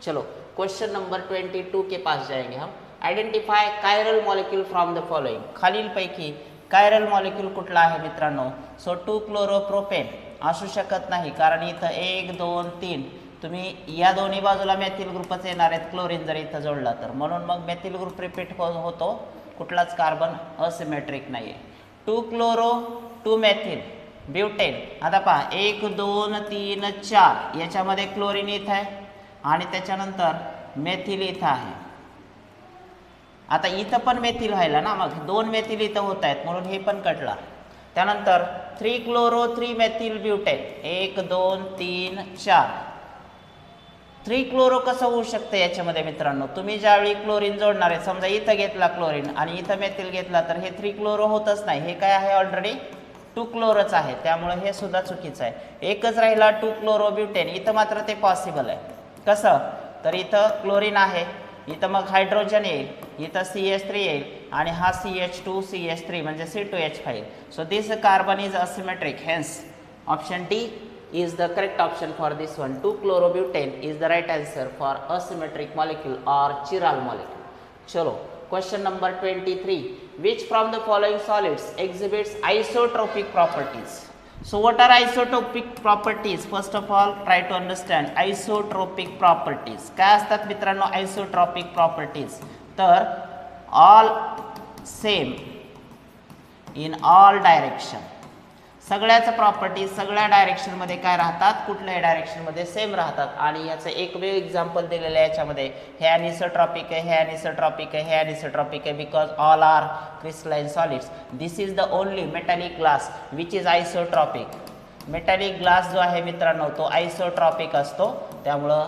चलो क्वेश्चन नंबर 22 के पास जाएंगे हम. Identify chiral molecule from the following. खालीलपैकी कायरल मॉलिक्यूल कुठला आहे मित्रांनो. सो 2-क्लोरोप्रोपेन असू शकत नाही, कारण इथं 1 2 3 तुम्ही या दोन्ही बाजूला मेथिल ग्रुपच येणार आहेत क्लोरीन जर इथं जोडला तर, म्हणून मग मेथिल ग्रुप रिपीट होतो, कुठलाच कार्बन असिमेट्रिक नाही आहे. 2-क्लोरो 2-मेथिल ब्युटेन. आता पहा 1 2 3 4 याच्यामध्ये क्लोरीन इथं आहे आणि त्याच्यानंतर मेथिल इथं आहे. आता इथं पण मेथिल व्हायला ना, मग 2 मेथिल इथं होत आहेत म्हणून हे पण कटला. त्यानंतर 3-क्लोरो 3-मेथिल ब्युटेन 1 2 3 4. 3-क्लोरो कसं होऊ शकतं याच्यामध्ये मित्रांनो, तुम्ही ज्यावेळी क्लोरीन जोडणार आहे, समजा इथं घेतला क्लोरीन आणि इथं मेथिल घेतला तर हे 3-क्लोरो होतच नाही. हे काय आहे ऑलरेडी 2-क्लोरोच आहे, त्यामुळे हे सुद्धा चुकीचं आहे. एकच राहिला 2-क्लोरो ब्युटेन. इथं मात्र ते पॉसिबल आहे. कसं, तर इथं क्लोरीन आहे, इथं मग हायड्रोजन येईल, इथं CH3 येईल आणि हा CH2 CH3 म्हणजे C2H5. So this carbon is asymmetric, hence option D is the correct option for this one. 2-chlorobutane is the right answer for asymmetric molecule or chiral molecule. Chalo, question number 23. Which from the following solids exhibits isotropic properties? So what are isotropic properties? First of all, try to understand isotropic properties. काय असतात मित्रांनो isotropic properties? तर all same in all direction. सगळ्याच properties सगळ्या डायरेक्शनमध्ये काय राहतात, कुठल्याही डायरेक्शनमध्ये same राहतात. आणि याचं एकमेव एक्झाम्पल दिलेलं आहे याच्यामध्ये, हे अनिसोट्रॉपिक आहे, हे अनिसोट्रॉपिक आहे, हे अनिसोट्रॉपिक आहे, because all are crystalline solids. This is the only metallic glass which is isotropic. Metallic glass जो आहे मित्रांनो तो आयसोट्रॉपिक असतो, त्यामुळं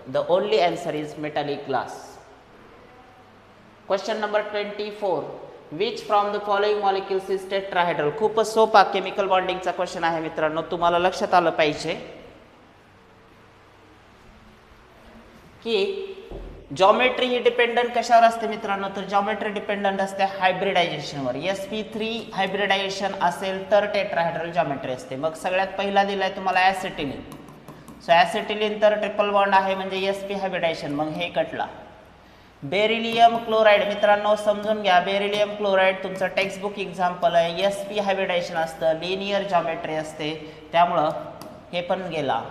the only answer is metallic glass. Question number 24. Which from the following molecules is tetrahedral? खूपच सोपा chemical बॉन्डिंगचा question आहे मित्रांनो, तुम्हाला लक्षात आलं पाहिजे की जॉमेट्री ही डिपेंडंट कशावर असते मित्रांनो, तर जॉमेट्री डिपेंडंट असते हायब्रिडायझेशनवर. sp3 हायब्रिडायझेशन असेल तर टेट्राहेड्रल जॉमेट्री असते. मग सगळ्यात पहिला दिलाय तुम्हाला ॲसिटिलीन. सो ॲसिटिलीन तर ट्रिपल बॉन्ड आहे म्हणजे sp हायब्रिडायझेशन, मग हे कटला. बेरिलियम क्लोराईड मित्रांनो समजून घ्या, बेरिलियम क्लोराईड तुमचं टेक्स्टबुक एक्झाम्पल आहे. sp हायब्रिडायझेशन असतं, लिनियर जॉमेट्री असते, त्यामुळं हे पण गेला.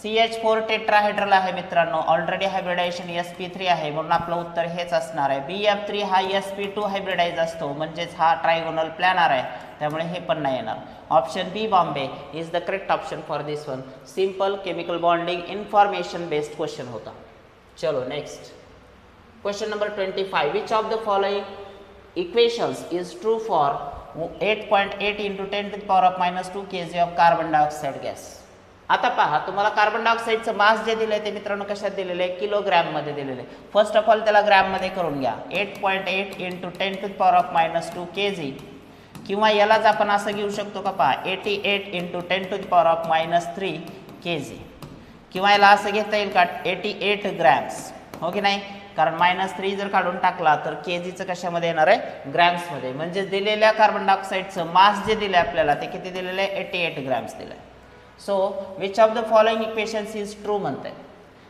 CH4 टेट्राहेड्रल आहे मित्रांनो, ऑलरेडी हायब्रिडायझेशन sp3 आहे म्हणून आपलं उत्तर हेच असणार आहे. BF3 हा sp2 हायब्रिडाइज असतो म्हणजेच हा ट्रायगोनल प्लॅनर आहे, त्यामुळे हे पण नाही येणार. ऑप्शन बी बॉम्बे is the correct option for this one. Simple chemical bonding information based question होता. चलो next question number 25. Which of the following equations is true for 8.8 into 10 to the power of -2 kg of carbon dioxide gas. आता पहा, तुम्हाला carbon डायऑक्साइडचं मास जे दिलंय ते मित्रांनो कशात दिलेलं आहे, किलोग्रॅम मध्ये दिलेलं आहे. फर्स्ट ऑफ ऑल त्याला ग्रॅम मध्ये करून घ्या. 8.8 into 10 to the power of -2 kg, किंवा यालाच आपण असं घेऊ शकतो का पहा, 88 into 10 to the power of -3 kg, किंवा याला असं घेता येईल का 88 ग्रॅम्स, हो की नाही, कारण -3 जर काढून टाकला तर केजीचं कशामध्ये येणार आहे, ग्रॅम्समध्ये. म्हणजे दिलेल्या कार्बन डायऑक्साइडचं मास जे दिले आपल्याला ते किती दिलेलं आहे, 88 ग्रॅम्स दिलं आहे. So which of the following equations is true म्हणते.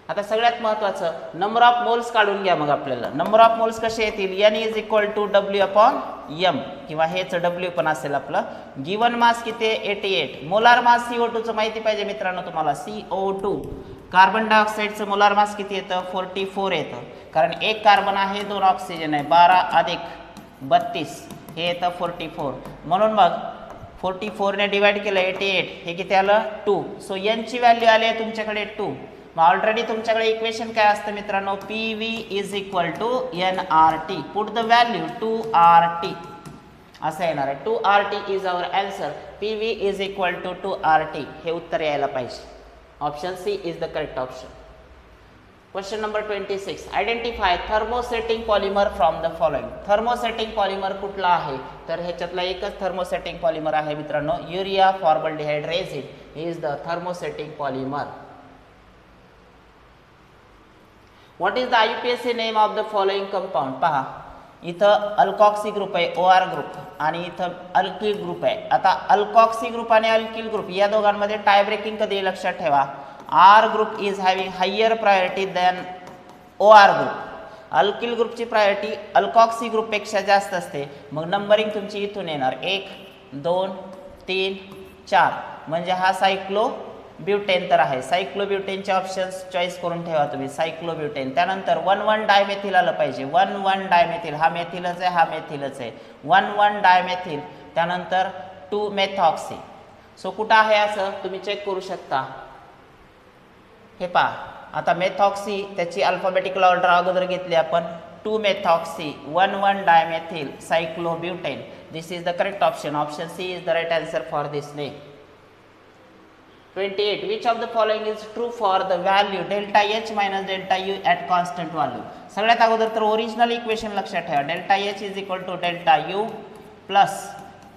आता सगळ्यात महत्त्वाचं नंबर ऑफ मोल्स काढून घ्या. मग आपल्याला नंबर ऑफ मोल्स कसे येतील, n is equal to W/m, किंवा हेच W पण असेल आपलं. गिवन मास किती आहे, 88. मोलार मास CO2चं माहिती पाहिजे मित्रांनो तुम्हाला, CO2. कार्बन डायऑक्साइडचं मोलार मास किती येतं, 44 येतं, कारण एक कार्बन आहे 2 ऑक्सिजन आहे, 12 अधिक 32 हे येतं 44. म्हणून मग 44 ने डिवाइड केलं 88, हे किती आलं 2. सो n ची व्हॅल्यू आली आहे तुमच्याकडे 2. मग ऑलरेडी तुमच्याकडे इक्वेशन काय असतं मित्रांनो, PV is equal to nRT. Put the value 2RT असं येणार आहे. 2RT is our answer. PV is equal to 2RT हे उत्तर यायला पाहिजे. Option C is the correct option. Question number 26. Identify thermosetting polymer from the following. Thermosetting polymer कुठला आहे, तर ह्याच्यातला एकच थर्मोसेटिंग पॉलिमर आहे मित्रांनो, urea formaldehyde resin is the thermosetting polymer. What is the IUPAC name of the following compound. पहा, इथं अल्कॉक्सी group आहे, OR ग्रुप, आणि इथं अल्किल ग्रुप आहे. आता अल्कॉक्सी ग्रुप आणि अल्किल ग्रुप या दोघांमध्ये टाय ब्रेकिंग कधी लक्षात ठेवा, R group is having higher priority than OR group. Alkyl ग्रुपची प्रायोरिटी अल्कॉक्सी ग्रुप पेक्षा जास्त असते. मग नंबरिंग तुमची इथून येणार 1 2 3 4, म्हणजे हा सायक्लोब्युटेन तर आहे. सायक्लोब्युटेनचे ऑप्शन्स चॉईस करून ठेवा तुम्ही, सायक्लोब्युटेन. त्यानंतर 1,1 डायमेथिल आलं पाहिजे. 1,1 डायमेथिल, हा मेथिलच आहे, हा मेथिलच आहे. 1,1 डायमेथिल. त्यानंतर 2 मेथॉक्सी. सो कुठं आहे असं तुम्ही चेक करू शकता. हे पहा, आता मेथॉक्सी त्याची अल्फाबेटिकल ऑर्डर अगोदर घेतली आपण. 2 methoxy, 1,1 dimethyl, cyclobutane. This is the correct option. Option C is the right answer for this name. 28. Which of the following is true for the value delta H minus delta U at constant value. सगळ्यात अगोदर तर original equation लक्षात ठेवा, delta H is equal to delta U plus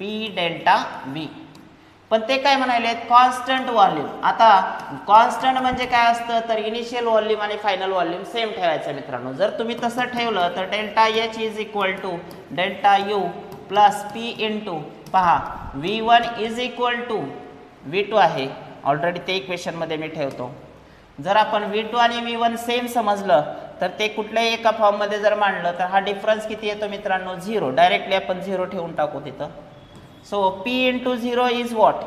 P delta V. पण ते काय म्हणाले, constant volume. आता कॉन्स्टंट म्हणजे काय असतं, तर इनिशियल व्हॉल्यूम आणि फायनल व्हॉल्यूम सेम ठेवायचं मित्रांनो. जर तुम्ही तसं ठेवलं तर delta H is equal to delta U plus P into, पहा V1 is equal to V2 आहे, ऑलरेडी ते इक्वेशनमध्ये मी ठेवतो. जर आपण V2 आणि V1 सेम समजलं तर ते कुठल्याही एका फॉर्ममध्ये जर मांडलं तर हा डिफरन्स किती येतो मित्रांनो, 0. डायरेक्टली आपण 0 ठेवून टाकू तिथं. So P into 0 is what?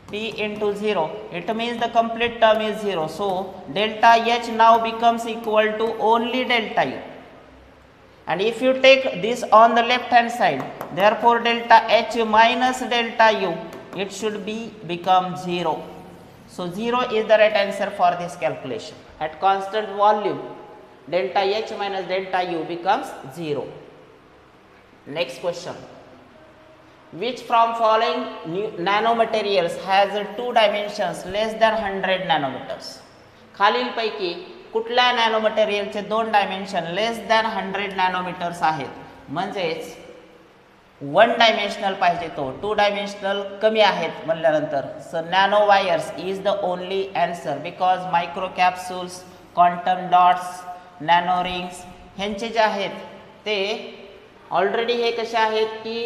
P into 0. It means the complete term is 0. So delta H now becomes equal to only delta U. And if you take this on the left hand side, therefore delta H minus delta U, it should become 0. So 0 is the right answer for this calculation. At constant volume, delta H minus delta U becomes 0. Next question. Which from following nanomaterials has 2 dimensions less than 100 nanometers. खालील पैकी कुठल्या नॅनोमटेरियलचे 2 dimension लेस than 100 नॅनोमीटर्स आहेत, म्हणजेच 1 dimensional पाहिजे तो, 2 dimensional कमी आहेत म्हणल्यानंतर. So nano wires is the only answer because micro capsules, quantum dots nano rings ह्यांचे जे आहेत ते ऑलरेडी हे कसे आहेत की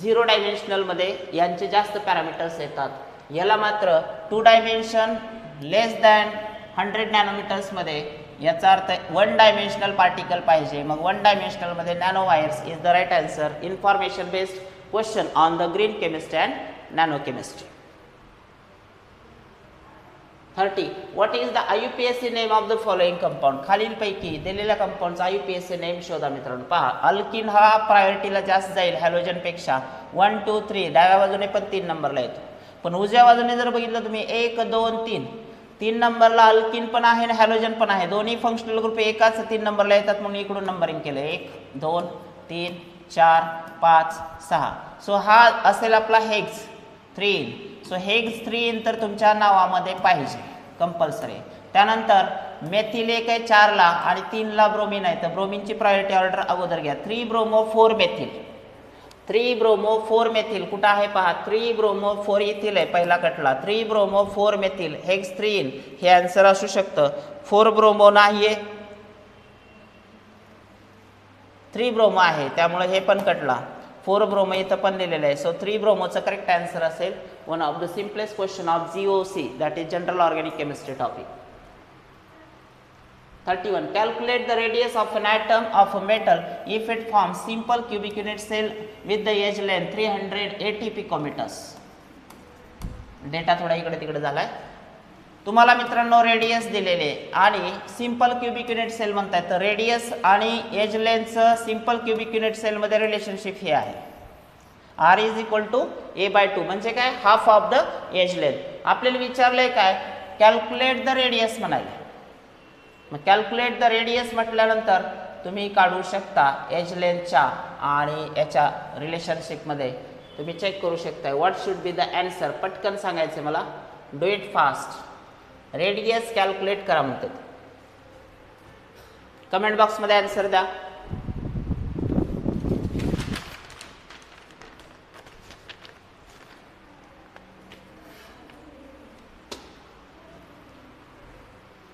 0 डायमेन्शनलमध्ये यांचे जास्त पॅरामीटर्स येतात. याला मात्र 2 डायमेन्शन लेस दॅन 100 नॅनोमीटर्समध्ये याचा अर्थ 1 डायमेन्शनल पार्टिकल पाहिजे. मग 1 डायमेन्शनलमध्ये nanowires is the right answer. Information based question on the green chemistry and nanochemistry. 30. What is the IUPAC name of the following compound? खालीलपैकी दिलेल्या कंपाऊंडचा IUPAC नेम शोधा मित्रांनो. पहा, अल्किन हा प्रायोरिटीला जास्त जाईल हॅलोजनपेक्षा. 1 2 3 डाव्या बाजूने पण 3 नंबरला येतो. पण उजव्या बाजूने जर बघितलं तुम्ही 1 2 3 3 नंबरला अल्किन पण आहे आणि हॅलोजन पण आहे. दोन्ही फंक्शनल ग्रुप एकाच 3 नंबरला येतात म्हणून इकडून नंबरिंग केलं. 1 2 3 4 5 6. सो हा असेल आपला हेक्स 3. सो हेक्स 3 तर तुमच्या नावामध्ये पाहिजे कंपल्सरी. त्यानंतर मेथिल एक आहे 4 ला आणि 3 ला ब्रोमिन आहे. तर ब्रोमिनची प्रायोरिटी ऑर्डर अगोदर घ्या. 3 ब्रोमो 4 मेथिल. 3 ब्रोमो 4 मेथिल कुठं आहे पहा. 3 ब्रोमो 4 इथिल आहे पहिला कटला. 3 ब्रोमो 4 मेथिल हेक्स 3 हे आन्सर असू शकतं. 4 ब्रोमो नाहीये, 3 ब्रोमो आहे त्यामुळे हे पण कटला. 4 ब्रोमो इथं पण लिहिलेलं आहे. सो 3 ब्रोमोचं करेक्ट आन्सर असेल. One of the simplest question of GOC that is general organic chemistry topic. 31. Calculate the radius of an atom of a metal if it forms simple cubic unit cell with the edge length 380 picometers. Data थोडा इकडे तिकडे झालाय. तुम्हाला मित्रांनो radius दिलेले आणि simple cubic unit sale म्हणताय. तर रेडियस आणि एज लेंथचं सिंपल क्युबिक युनिट सेलमध्ये रिलेशनशिप हे आहे. R is equal to A/2 म्हणजे काय, half of the edge length. आपल्याला विचारलंय काय, कॅल्क्युलेट द रेडियस म्हणाले. मग कॅल्क्युलेट द रेडियस म्हटल्यानंतर तुम्ही काढू शकता एज लेंथच्या आणि याच्या रिलेशनशिपमध्ये तुम्ही चेक करू शकता. What should be the answer. पटकन सांगायचं मला. Do it fast. Radius calculate करा म्हणतात. कमेंट बॉक्समध्ये आन्सर द्या.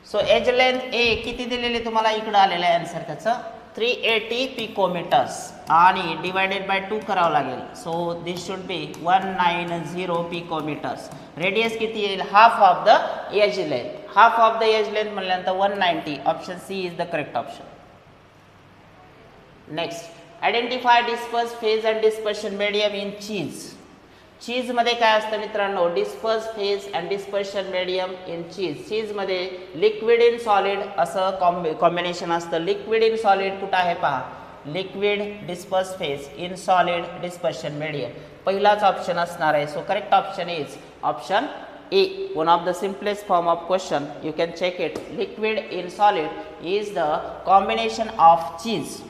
सो एज लेंथ ए किती दिलेली तुम्हाला इकडे आलेलं आहे आन्सर त्याचं 380 पिकोमीटर्स आणि डिवायडेड बाय 2 करावं लागेल. So this should be 190 picometres. Radius किती येईल, half of the edge length. Half of the edge length म्हणल्यानंतर 190. Option C is the correct option. Next, identify disperse phase and dispersion medium in cheese. चीजमध्ये काय असतं मित्रांनो, disperse phase and dispersion medium in cheese. चीजमध्ये liquid in solid असं combination असतं. Liquid in solid कुठं आहे पहा. Liquid disperse phase in solid dispersion medium पहिलाच ऑप्शन असणार आहे. So correct option is option A. One of the simplest form of question you can check it. Liquid in solid is the combination of cheese.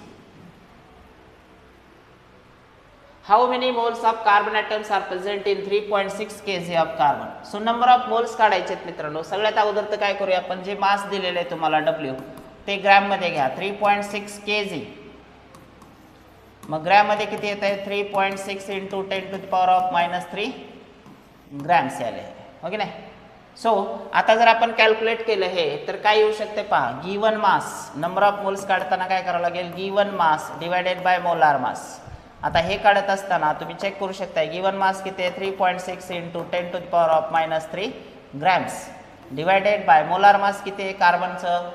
How many moles of carbon atoms are present in 3.6 kg of carbon? So number of moles काढायचे आहेत मित्रांनो. सगळ्यात अगोदर तर काय करूया आपण, जे मास दिलेले आहे तुम्हाला W ते ग्रॅम मध्ये घ्या. 3.6 kg. मग ग्रॅम मध्ये किती येत आहे, 3.6 इंटू 10⁻³ ग्रॅम्स आले. ओके नाही. सो आता जर आपण कॅल्क्युलेट केलं हे तर काय येऊ शकते पहा. Given mass, number of moles काढताना काय करावं लागेल, given mass divided by molar मास. आता हे काढत असताना तुम्ही चेक करू शकता गिवन मास किती आहे, 3.6 इंटू 10⁻³ grams divided by molar mass किती आहे कार्बनचं,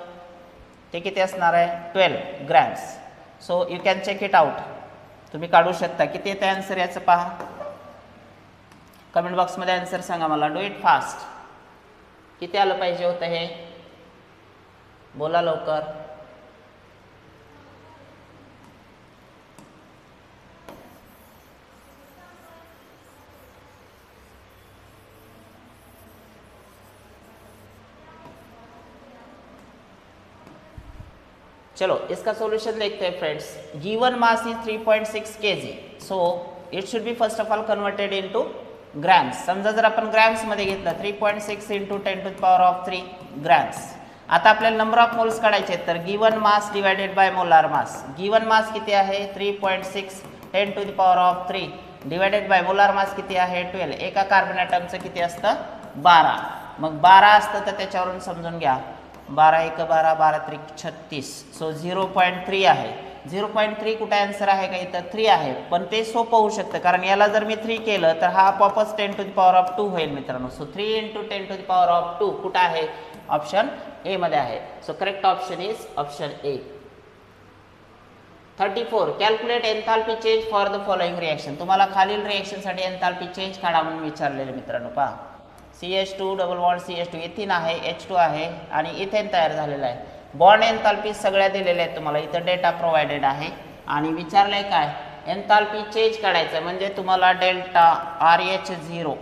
ते किती असणार आहे 12 grams. So you can check it out. तुम्ही काढू शकता किती येते आन्सर याचं पहा. कमेंट बॉक्समध्ये आन्सर सांगा मला. Do it fast. किती आलं पाहिजे होतं हे, बोला लवकर. चलो इसका सॉल्यूशन देखते हैं friends. Given mass is 3.6 kg. So it should be first of all converted into grams. समजा जर आपण ग्रॅम्स मध्ये घेतलं 3.6 इंटू 10⁻³ ग्रॅम्स. आता आपल्याला नंबर ऑफ मोल्स काढायचे आहेत. तर given mass divided by molar mass. Given mass किती आहे 3.6 10⁻³ डिवायडेड बाय मोलार मास किती आहे 12. एका कार्बन ॲटमचं किती असतं 12. मग 12 असतं तर त्याच्यावरून समजून घ्या 12 12 त्रिक 36. सो 0.3 आहे. 0.3 कुठे आन्सर आहे का इथं 3 आहे, पण ते सोपं होऊ शकतं कारण याला जर मी 3 केलं तर हा आपोआपच 10 to the power of 2 होईल मित्रांनो. So 3 × 10 to the power of 2 कुठं आहे, ऑप्शन ए मध्ये आहे. So correct option is option A. 34. Calculate enthalpy change for the following reaction. तुम्हाला खालील रिएक्शनसाठी एन्थाल्पी चेंज काढा म्हणून विचारलेले मित्रांनो. पहा, CH2 double bond CH2 ethane आहे, H2 आहे आणि इथेन तयार झालेला आहे. बॉन्ड एन्थाल्पी सगळ्या दिलेल्या आहेत तुम्हाला, इथं डेटा प्रोव्हाइडेड आहे आणि विचारलंय काय एन्थाल्पी चेंज काढायचं म्हणजे तुम्हाला delta RH0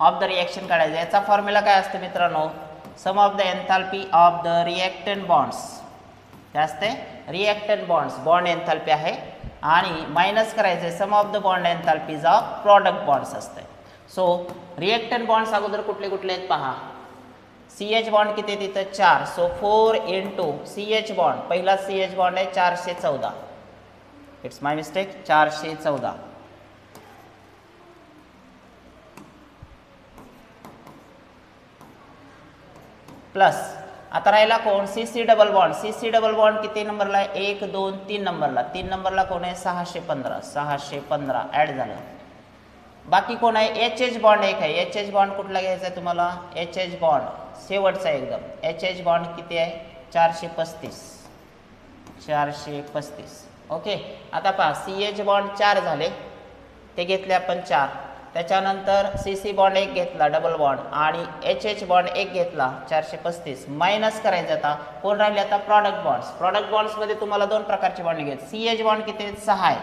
of the reaction काढायचं. याचा फॉर्म्युला काय असतं मित्रांनो, sum of the enthalpy of the reactant bonds. काय असते, रिएक्टंट बॉन्ड्स बॉन्ड एन्थाल्पी आहे आणि मायनस करायचे sum of the bond enthalpies of product bonds असते. सो रिएक्टंट बॉन्ड्स अगोदर कुठले कुठले आहेत पहा. CH बॉन्ड किती आहे तिथं 4. सो 4 × CH बॉन्ड, पहिला CH बॉन्ड आहे 414. इट्स माय मिस्टेक, 414 प्लस आता राहिला कोण CC double bond. CC double bond किती नंबरला आहे, 1 2 3 नंबरला. 3 नंबरला कोण आहे 615 ॲड झालं. बाकी कोण आहे HH बॉन्ड एक आहे. HH बॉन्ड कुठला घ्यायचा आहे तुम्हाला, HH बॉन्ड शेवटचा एकदम. HH बॉन्ड किती आहे 435. ओके. आता पहा CH बॉन्ड 4 झाले, ते घेतले आपण 4. त्याच्यानंतर CC बॉन्ड एक घेतला डबल बॉन्ड आणि HH बॉन्ड एक घेतला 435. मायनस करायचं आता कोण राहिले आता प्रॉडक्ट बॉन्ड्स. प्रॉडक्ट बॉन्ड्समध्ये तुम्हाला दोन प्रकारचे बॉन्ड घ्यायचे. CH बॉन्ड किती आहेत 6 आहेत.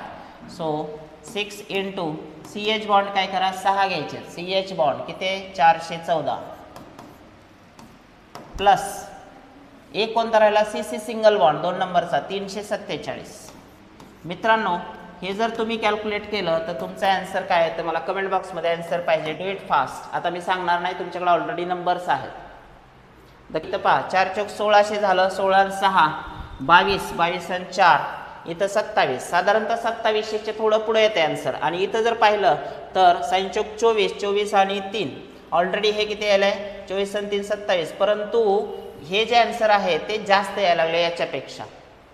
सो 6 × CH बॉन्ड काय करा 6 घ्यायचे. CH बॉन्ड किती आहे 414 प्लस एक कोणता राहिला CC सिंगल बॉन्ड 2 नंबरचा 347. मित्रांनो हे जर तुम्ही कॅल्क्युलेट केलं तर तुमचा आन्सर काय आहे तर मला कमेंट बॉक्समध्ये आन्सर पाहिजे. Do it fast. आता मी सांगणार नाही, तुमच्याकडे ऑलरेडी नंबर्स आहेत. इथं पहा 4 × 1600 झालं, 16 × 6 22, 22 × 4 इथं 27. साधारणतः 2700चे थोडं पुढे येते आन्सर. आणि इथं जर पाहिलं तर 7 × 24, 24 आणि 3 ऑलरेडी हे किती यायला आहे 24 आणि 3 27. परंतु हे जे आन्सर आहे ते जास्त यायला लागले याच्यापेक्षा,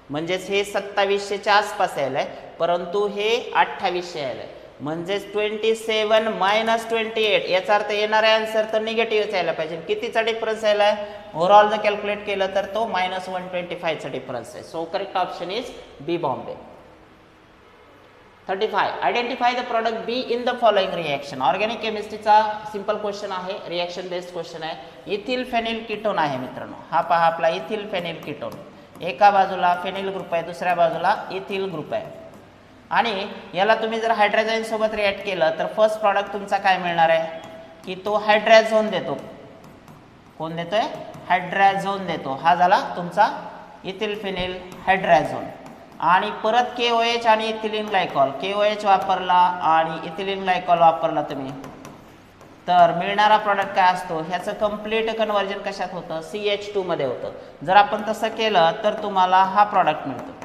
म्हणजेच हे 2700च्या आसपास यायला आहे, परंतु हे 2800 यायला आहे. म्हणजेच 27 - 28. याचा अर्थ येणारा आन्सर तर निगेटिव्हच यायला पाहिजे. कितीचा डिफरन्स यायला आहे ओव्हरऑल जर कॅल्क्युलेट केलं तर तो -125चा डिफरन्स आहे. So correct option is B Bombay. 35. Identify the product B in the following reaction. Organic केमिस्ट्रीचा सिंपल क्वेश्चन आहे, रिएक्शन बेस्ड क्वेश्चन आहे. इथिल फेनिल कीटोन आहे मित्रांनो. हा पहा आपला इथिल फेनिल कीटोन. एका बाजूला फेनिल ग्रुप आहे, दुसऱ्या बाजूला इथिल ग्रुप आहे आणि याला तुम्ही जर हायड्रोजन सोबत रिएक्ट केलं तर फर्स्ट प्रॉडक्ट तुमचा काय मिळणार आहे की तो हायड्रोजन देतो. कोण देतोय हायड्रोजन देतो. हा झाला तुमचा इथिल फेनिल हायड्रोजन. आणि परत KOH आणि इथिलीन ग्लायकॉल. KOH वापरला आणि इथिलीन ग्लायकॉल वापरला तुम्ही तर मिळणारा प्रॉडक्ट काय असतो, ह्याचं कंप्लीट कन्वर्जन कशात होतं CH2 मध्ये होतं. जर आपण तसं केलं तर तुम्हाला हा प्रॉडक्ट मिळतो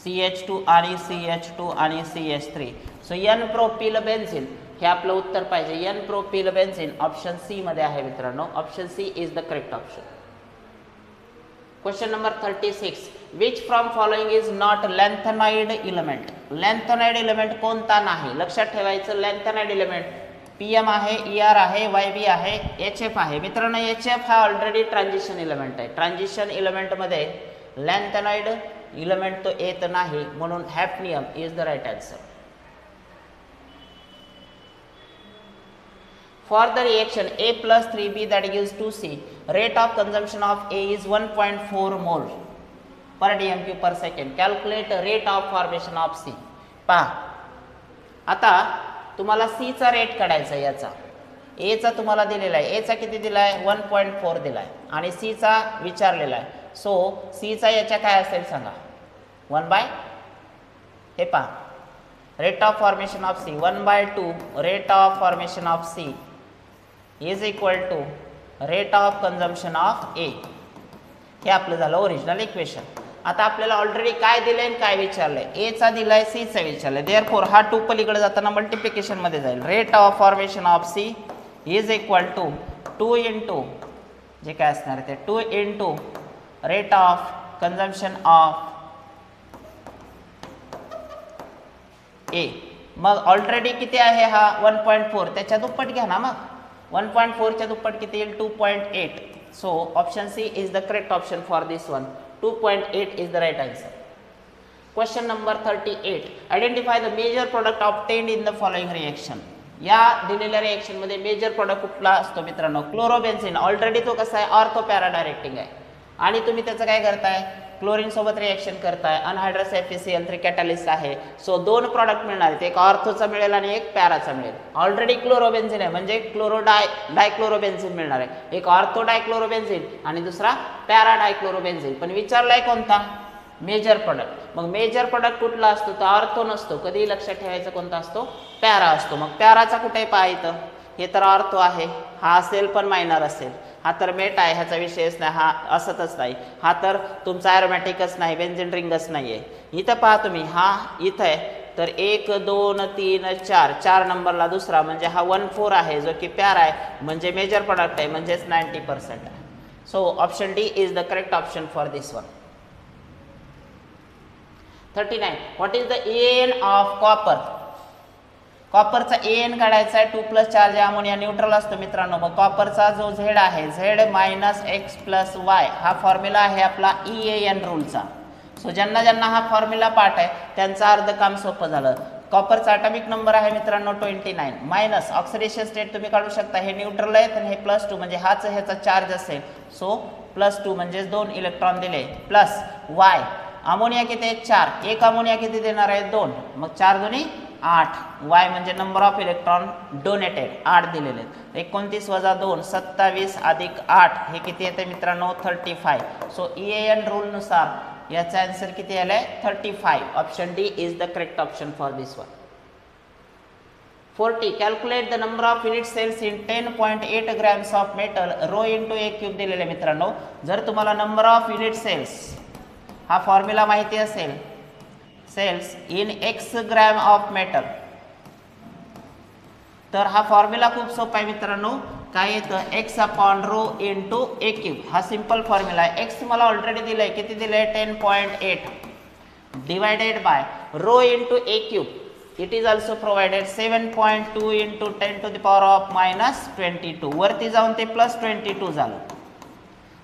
CH2 आणि CH2 आणि CH3. So N propyl benzene हे आपलं उत्तर पाहिजे. N propyl benzene option C मध्ये आहे मित्रांनो. Option C is the correct option. Question number 36. Which from following is not lanthanoid element. Lanthanoid element कोणता नाही, लक्षात ठेवायचं. लॅन्थेनॉइड इलेमेंट PM आहे, ER आहे, YB आहे, HF आहे. मित्रांनो HF हा ऑलरेडी ट्रान्झिशन इलेमेंट आहे. ट्रान्झिशन इलेमेंटमध्ये लॅन्थेनॉइड इलेमेंट तो येत नाही, म्हणून hafnium is the right answer. For the reaction A plus 3B that gives 2C, rate of consumption of A is 1.4 mole per dm³ per second. Calculate rate of formation of C. पहा आता तुम्हाला C चा rate काढायचा याचा. A चा तुम्हाला दिलेला आहे, A चा किती दिला आहे 1.4 दिला आहे आणि C चा विचारलेला आहे. सो C चा याच्या काय असेल सांगा 1/, हे पहा rate of formation of C 1/2 rate of formation of C is equal to rate of consumption of A. हे आपलं झालं ओरिजिनल इक्वेशन. आता आपल्याला ऑलरेडी काय दिलंय आणि काय विचारलंय, A चा दिलाय C चा विचारलंय. देअरफॉर हा 2 पलीकडे जाताना मल्टिप्लिकेशन मध्ये जाईल. Rate of formation of C is equal to 2 × जे काय असणार आहे ते 2 into rate of consumption of A. मग ऑलरेडी किती आहे हा 1.4, त्याच्या दुप्पट घ्या ना. मग 1.4 च्या दुप्पट किती येईल 2.8. So option C is the correct option for this one. 2.8 is the right answer. Question number 38. Identify the major product obtained in the following reaction. या दिलेल्या रिएक्शन मध्ये मेजर प्रोडक्ट कुठला असतो मित्रांनो? क्लोरोबेन्झिन. ऑलरेडी तो कसा आहे ऑर्थो पॅरा डायरेक्टिंग आहे आणि तुम्ही त्याचं काय करताय क्लोरीन सोबत रिएक्शन करताय. अनहायड्रस FeCl 3 कॅटलिस्ट आहे. सो दोन प्रॉडक्ट मिळणार आहेत, एक ऑर्थोचा मिळेल आणि एक पॅराचा मिळेल. ऑलरेडी क्लोरोबेन्झिन आहे म्हणजे डायक्लोरोबेन्झिन मिळणार आहे. एक ऑर्थो डायक्लोरोबेन्झिन आणि दुसरा पॅरा डायक्लोरोबेन्झिन. पण विचारलाय कोणता? Major product. मग मेजर प्रोडक्ट कुठला असतो? तर ऑर्थो नसतो. कधी लक्षात ठेवायचं कोणता असतो? पॅरा असतो. मग पॅराचा कुठे पाहायचं? हे तर ऑर्थो आहे, हा असेल पण मायनर असेल. हा तर मेट आहे, ह्याचा विषयच नाही, हा असतच नाही. हा तर तुमचा ॲरोमॅटिकच नाही, बेन्झिन रिंगच नाही आहे. इथं पहा तुम्ही, हा इथं आहे तर 1 2 3 4 नंबरला दुसरा म्हणजे हा 1.4 आहे जो की पॅरा आहे म्हणजे मेजर प्रोडक्ट आहे म्हणजेच 90% आहे. So option D is the correct option for this one. 39. What is the EN of copper? कॉपरचा EN काढायचा आहे. 2+ चार्ज अमोनिया न्यूट्रल असतो मित्रांनो. मग कॉपरचा जो Z आहे Z - X + Y हा फॉर्म्युला आहे आपला EAN रूलचा. सो ज्यांना ज्यांना हा फॉर्म्युला पाठ आहे त्यांचं अर्ध काम सोपं झालं. कॉपरचा ॲटॉमिक नंबर आहे मित्रांनो 29 मायनस ऑक्सिडेशन स्टेट तुम्ही काढू शकता. हे न्यूट्रल आहे आणि हे +2 म्हणजे हाच ह्याचा चार्ज असेल. सो +2 म्हणजे 2 इलेक्ट्रॉन दिले प्लस Y. अमोनिया किती आहे 4. एक अमोनिया किती देणार आहे 2. मग 4 दुनी 8. Y म्हणजे नंबर ऑफ इलेक्ट्रॉन डोनेटेड 8 दिलेले आहेत. 29 - 2 27 + 8 हे किती येते मित्रांनो 35. सो EAN रूल नुसार याचा आन्सर किती आलाय 35. Option D is the correct option for this one. 40. Calculate the number of unit cells in 10.8 grams of metal rho into A³ दिलेले मित्रांनो. जर तुम्हाला नंबर ऑफ युनिट सेल्स हा फॉर्म्युला माहिती असेल, cells in X gram of metal, तर हा formula खूप सोपा आहे मित्रांनो. काय येतं X/ρ इंटू A³ हा सिंपल फॉर्म्युला आहे. X मला ऑलरेडी दिलंय, किती दिलंय 10.8 divided by ρ into A³. It is also provided 7.2 into 10⁻⁻22. वरती जाऊन ते +22 झालं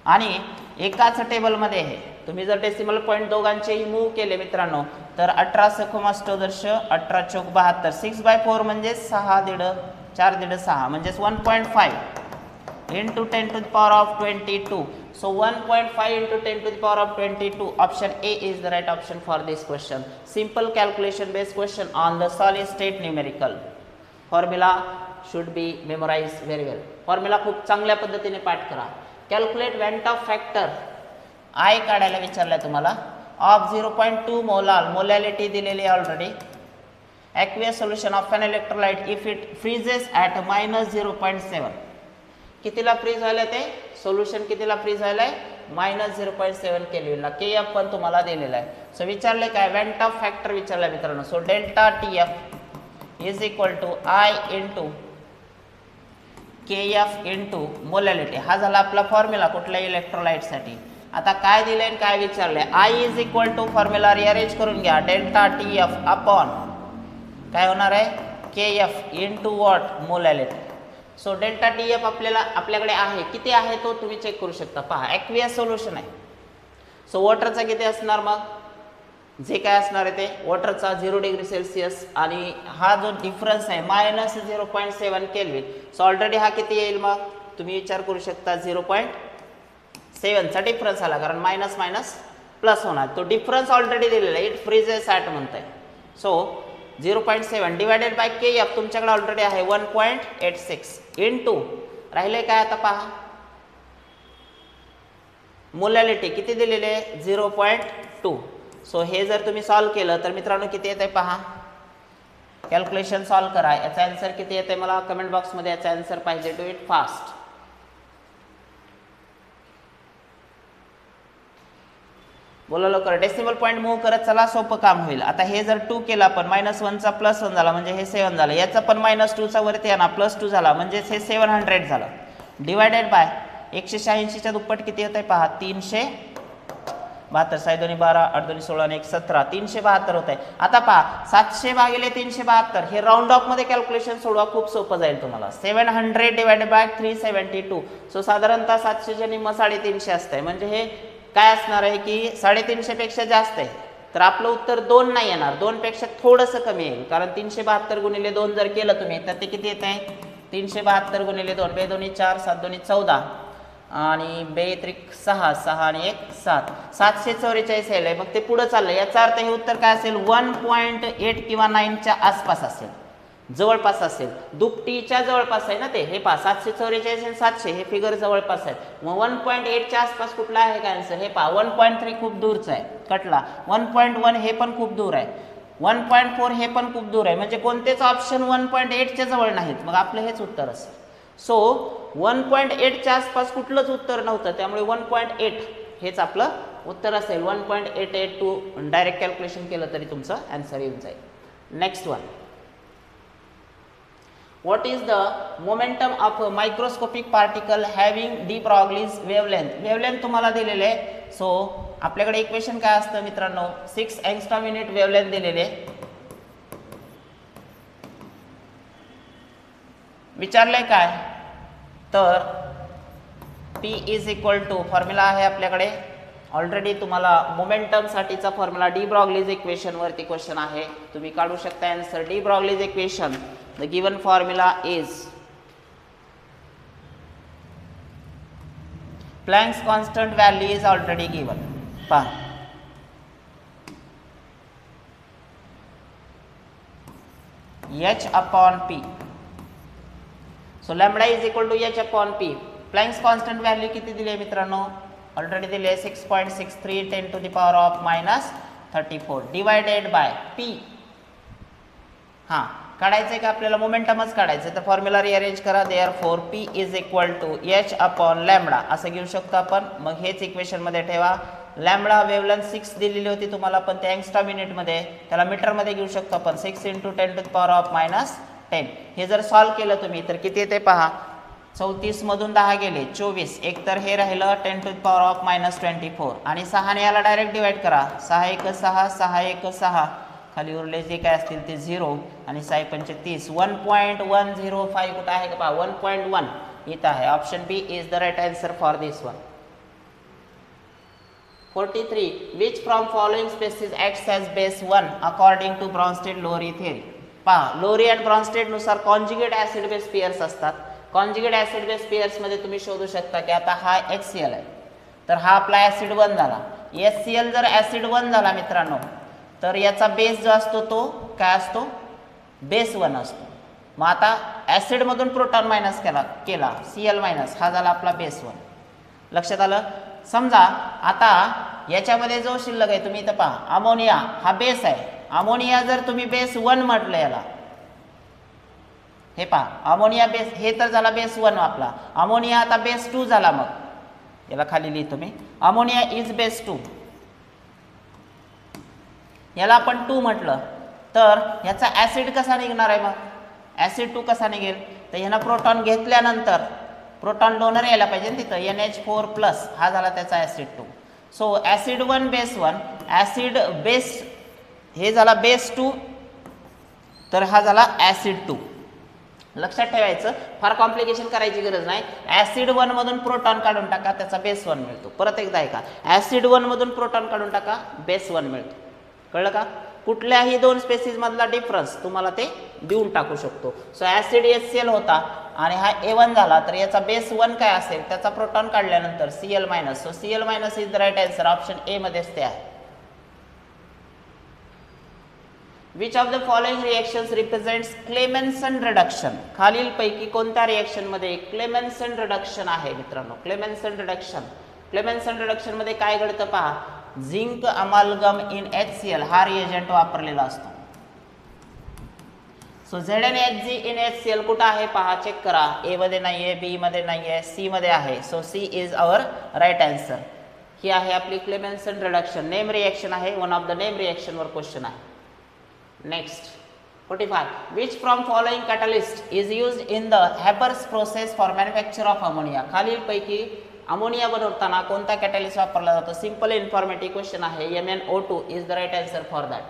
आणि एकाच टेबलमध्ये हे तुम्ही जर डेसिमल पॉईंट दोघांचेही मूव्ह केले मित्रांनो तर 18 सखोम अष्टोदर्श 18 चौक 72. 6/4 म्हणजे 6 दीड 4 दीड 6 म्हणजे 1.5 into 10⁻22. So 1.5 into 10⁻22. Option A is the right option for this question. Simple calculation based question on the solid state numerical. Formula should be memorise very well. Formula खूप चांगल्या पद्धतीने पाठ करा. Calculate van't Hoff factor i काढायला विचारलाय तुम्हाला. Of 0.2 molal molality दिलेली already. Aqueous solution of an electrolyte if it freezes at -0.7. कितीला फ्रीज व्हायला ते सोल्युशन कितीला फ्रीज व्हायलाय -0.7 केल्विनला. KF पण तुम्हाला दिलेला आहे. सो विचारले काय वेंट ऑफ फॅक्टर विचारलाय मित्रांनो. So delta TF is equal to I into KF into molality. हा झाला आपला फॉर्म्युला कुठल्याही इलेक्ट्रोलाइटसाठी. आता काय दिलंय काय विचारलंय. I is equal to formula rearrange करून घ्या. डेल्टा TF अपॉन काय होणार आहे KF into what molality. So delta TF आपल्याकडे आहे, किती आहे तो तुम्ही चेक करू शकता. पहा ॲक्वियस सोल्युशन आहे. सो वॉटरचा किती असणार, मग जे काय असणार आहे ते वॉटरचा 0 डिग्री सेल्सिअस आणि हा जो डिफरन्स आहे -0.7 केल्विन. सो ऑलरेडी हा किती येईल, मग तुम्ही विचार करू शकता 0.7चा डिफरन्स आला कारण मायनस मायनस प्लस होणार. तो डिफरन्स ऑलरेडी दिलेला आहे. इट फ्रीजेस ॲट म्हणताय. सो 0.7 डिवायडेड बाय KF तुमच्याकडे ऑलरेडी आहे 1.86 इंटू राहिले काय आता पहा मोलॅलिटी किती दिलेले 0.2. सो हे जर तुम्ही सॉल्व केलं तर मित्रांनो किती येते पहा. कॅल्क्युलेशन सॉल्व करा. याचा आन्सर किती येते मला कमेंट बॉक्समध्ये याचा आन्सर पाहिजे. Do it fast. बोला लवकर. डेसिमल पॉईंट मूव्ह करत चला, सोपं काम होईल. आता हे जर 2 केला पण -1चा +1 झाला म्हणजे हे 7 झालं. याचा पण -2चा वरती आणा +2 झाला म्हणजे हे 700 झालं. डिवायडेड बाय 186च्या दुप्पट किती होत आहे पहा 372 साई 2 12 8 2 16 आणि 1 17 372 होत आहे. आता पहा 700 भागिले 372 हे राऊंड ऑफ मध्ये कॅल्क्युलेशन सोडवा, खूप सोपं जाईल तुम्हाला. 700 डिवाइडेड बाय 372 सो साधारणतः 700 च्या निम्म 350 असतंय, म्हणजे हे काय असणार आहे की 350 पेक्षा जास्त आहे. तर आपलं उत्तर 2 नाही येणार, 2 पेक्षा थोडंसं कमी येईल, कारण 372 गुणिले 2 जर केलं तुम्ही तर ते किती येत आहे 372 गुणिले 2 2 2 4 7 2 14 आणि 2 3 6 6 आणि 1 7 744 येईल. मग ते पुढे चाललंय, याचा अर्थ हे उत्तर काय असेल 1.8 किंवा 9च्या आसपास असेल, जवळपास असेल, दुपटीच्या जवळपास आहे ना ते. हे पहा 744 आणि 700 हे फिगर जवळपास आहेत. मग 1.8च्या आसपास कुठला आहे का आन्सर? हे पहा 1.3 खूप दूरचा आहे, कटला. 1.1 हे पण खूप दूर आहे, 1.4 हे पण खूप दूर आहे, म्हणजे कोणतेच ऑप्शन 1.8च्या जवळ नाहीत. मग आपलं हेच उत्तर असेल. सो 1.8च्या आसपास कुठलंच उत्तर नव्हतं, त्यामुळे 1.8 हेच आपलं उत्तर असेल. 1.882 डायरेक्ट कॅल्क्युलेशन केलं तरी तुमचं आन्सर येऊन जाईल. Next one, what is the momentum of a microscopic particle having de Broglie's wavelength? wavelength तुम्हाला दिलेले आहे. सो आपल्याकडे इक्वेशन काय असतं मित्रांनो, 6 एंगस्ट्रॉम युनिट वेवलेंथ दिलेले. विचारलंय काय तर P is equal to formula आहे आपल्याकडे ऑलरेडी. तुम्हाला मोमेंटम साठीचा फॉर्म्युला डी ब्रॉग्लीज इक्वेशन वरती क्वेश्चन आहे, तुम्ही काढू शकता answer. De Broglie's equation, the given formula is Planck's constant value is already given. पहा h upon p, so lambda is equal to h upon p. Planck's constant value किती दिली आहे मित्रांनो? ऑलरेडी दिली आहे 6.63 10 to the power of -34 divided by p. हां काढायचं आहे का आपल्याला? मोमेंटमच काढायचं, तर फॉर्म्युला रिअरेंज करा. Therefore P is equal to h upon lambda असं घेऊ शकतो आपण. मग हेच इक्वेशन मध्ये ठेवा. लॅम्बडा वेवलेंथ 6 दिलेली होती तुम्हाला, पण त्या एंगस्ट्रॉम युनिट मध्ये त्याला मीटर मध्ये घेऊ शकतो आपण. 6 × 10 to the power of -10. हे जर सॉल्व केलं तुम्ही तर किती येते पहा, 34 मधून 10 गेले 24, एक तर हे राहिलं 10 to the power of -24 आणि 6 ने याला डायरेक्ट डिवाइड करा. 6 1 6 6 1 6, खाली उरले जे काय असतील ते 0 आणि 6 पंचे 30. 1.105 कुठं आहे का पहा, 1.1 इथं आहे. Option B is the right answer for this one. 43 which from following species acts as base 1 according to Bronsted Lowry theory. पहा लोरी अँड ब्रॉन्स्टेड नुसार कॉन्जुगेट ॲसिड बेस पेअर्स असतात. कॉन्जुगेट ॲसिड बेस पेअर्स मध्ये तुम्ही शोधू शकता की आता हा HCl आहे, तर हा आपला ॲसिड 1 झाला. HCl जर ॲसिड 1 झाला मित्रांनो, तर याचा बेस जो असतो तो काय असतो, बेस 1 असतो. मग आता ॲसिड मधून प्रोटॉन मायनस केला Cl मायनस, हा झाला आपला बेस 1. लक्षात आलं? समजा आता याच्यामध्ये जो शिल्लक आहे, तुम्ही इथं पहा अमोनिया हा बेस आहे. अमोनिया जर तुम्ही बेस 1 म्हटलं याला, हे पहा अमोनिया बेस, हे तर झाला बेस 1 आपला. अमोनिया आता बेस 2 झाला. मग याला खाली लिहितो मी, अमोनिया इज बेस 2. याला आपण 2 म्हटलं तर ह्याचा ॲसिड कसा निघणार आहे? मग ॲसिड 2 कसा निघेल? तर ह्यानं प्रोटॉन घेतल्यानंतर प्रोटॉन डोनर यायला पाहिजे तिथं, NH4+, हा झाला त्याचा acid 2. So acid 1 base 1, acid base हे झाला बेस 2, तर हा झाला ॲसिड 2. लक्षात ठेवायचं, फार कॉम्प्लिकेशन करायची गरज नाही. ॲसिड 1 मधून प्रोटॉन काढून टाका, त्याचा बेस 1 मिळतो. परत एकदा ऐका, ॲसिड 1 मधून प्रोटॉन काढून टाका, बेस 1 मिळतो. कळलं का? कुठल्याही 2 स्पेसिस मधला डिफरन्स तुम्हाला ते देऊन टाकू शकतो. सो ॲसिड HCl होता आणि हा A1 झाला, तर याचा बेस 1 काय असेल, त्याचा प्रोटॉन काढल्यानंतर Cl-. So Cl- is the right answer. Option A मध्येच ते आहे. Which of the following reactions represents Clemmensen reduction? खालीलपैकी कोणत्या रिएक्शन मध्ये क्लेमेन्सन रिडक्शन आहे मित्रांनो? क्लेमेन्सन रिडक्शन, क्लेमेन्सन रिडक्शन मध्ये काय घडतं पहा, झिंक अमालगम इन HCl हा रिएजंट वापरलेला असतो. सो ZnHg इन HCl कुठं आहे पहा, चेक करा. ए मध्ये नाहीये, बी मध्ये नाहीये, सी मध्ये आहे. So C is our right answer. ही आहे आपली क्लेमेन्सन रिडक्शन. नेम रिएक्शन आहे, one of the name reaction वर क्वेश्चन आहे. Next 45. Which from following catalyst is used in the Haber's process for manufacture of ammonia? खालील पैकी ammonia बनवताना कोणता कॅटॅलिस्ट वापरला जातो? सिंपल इन्फॉर्मेटिव्ह क्वेश्चन आहे. MnO2 is the right answer for that.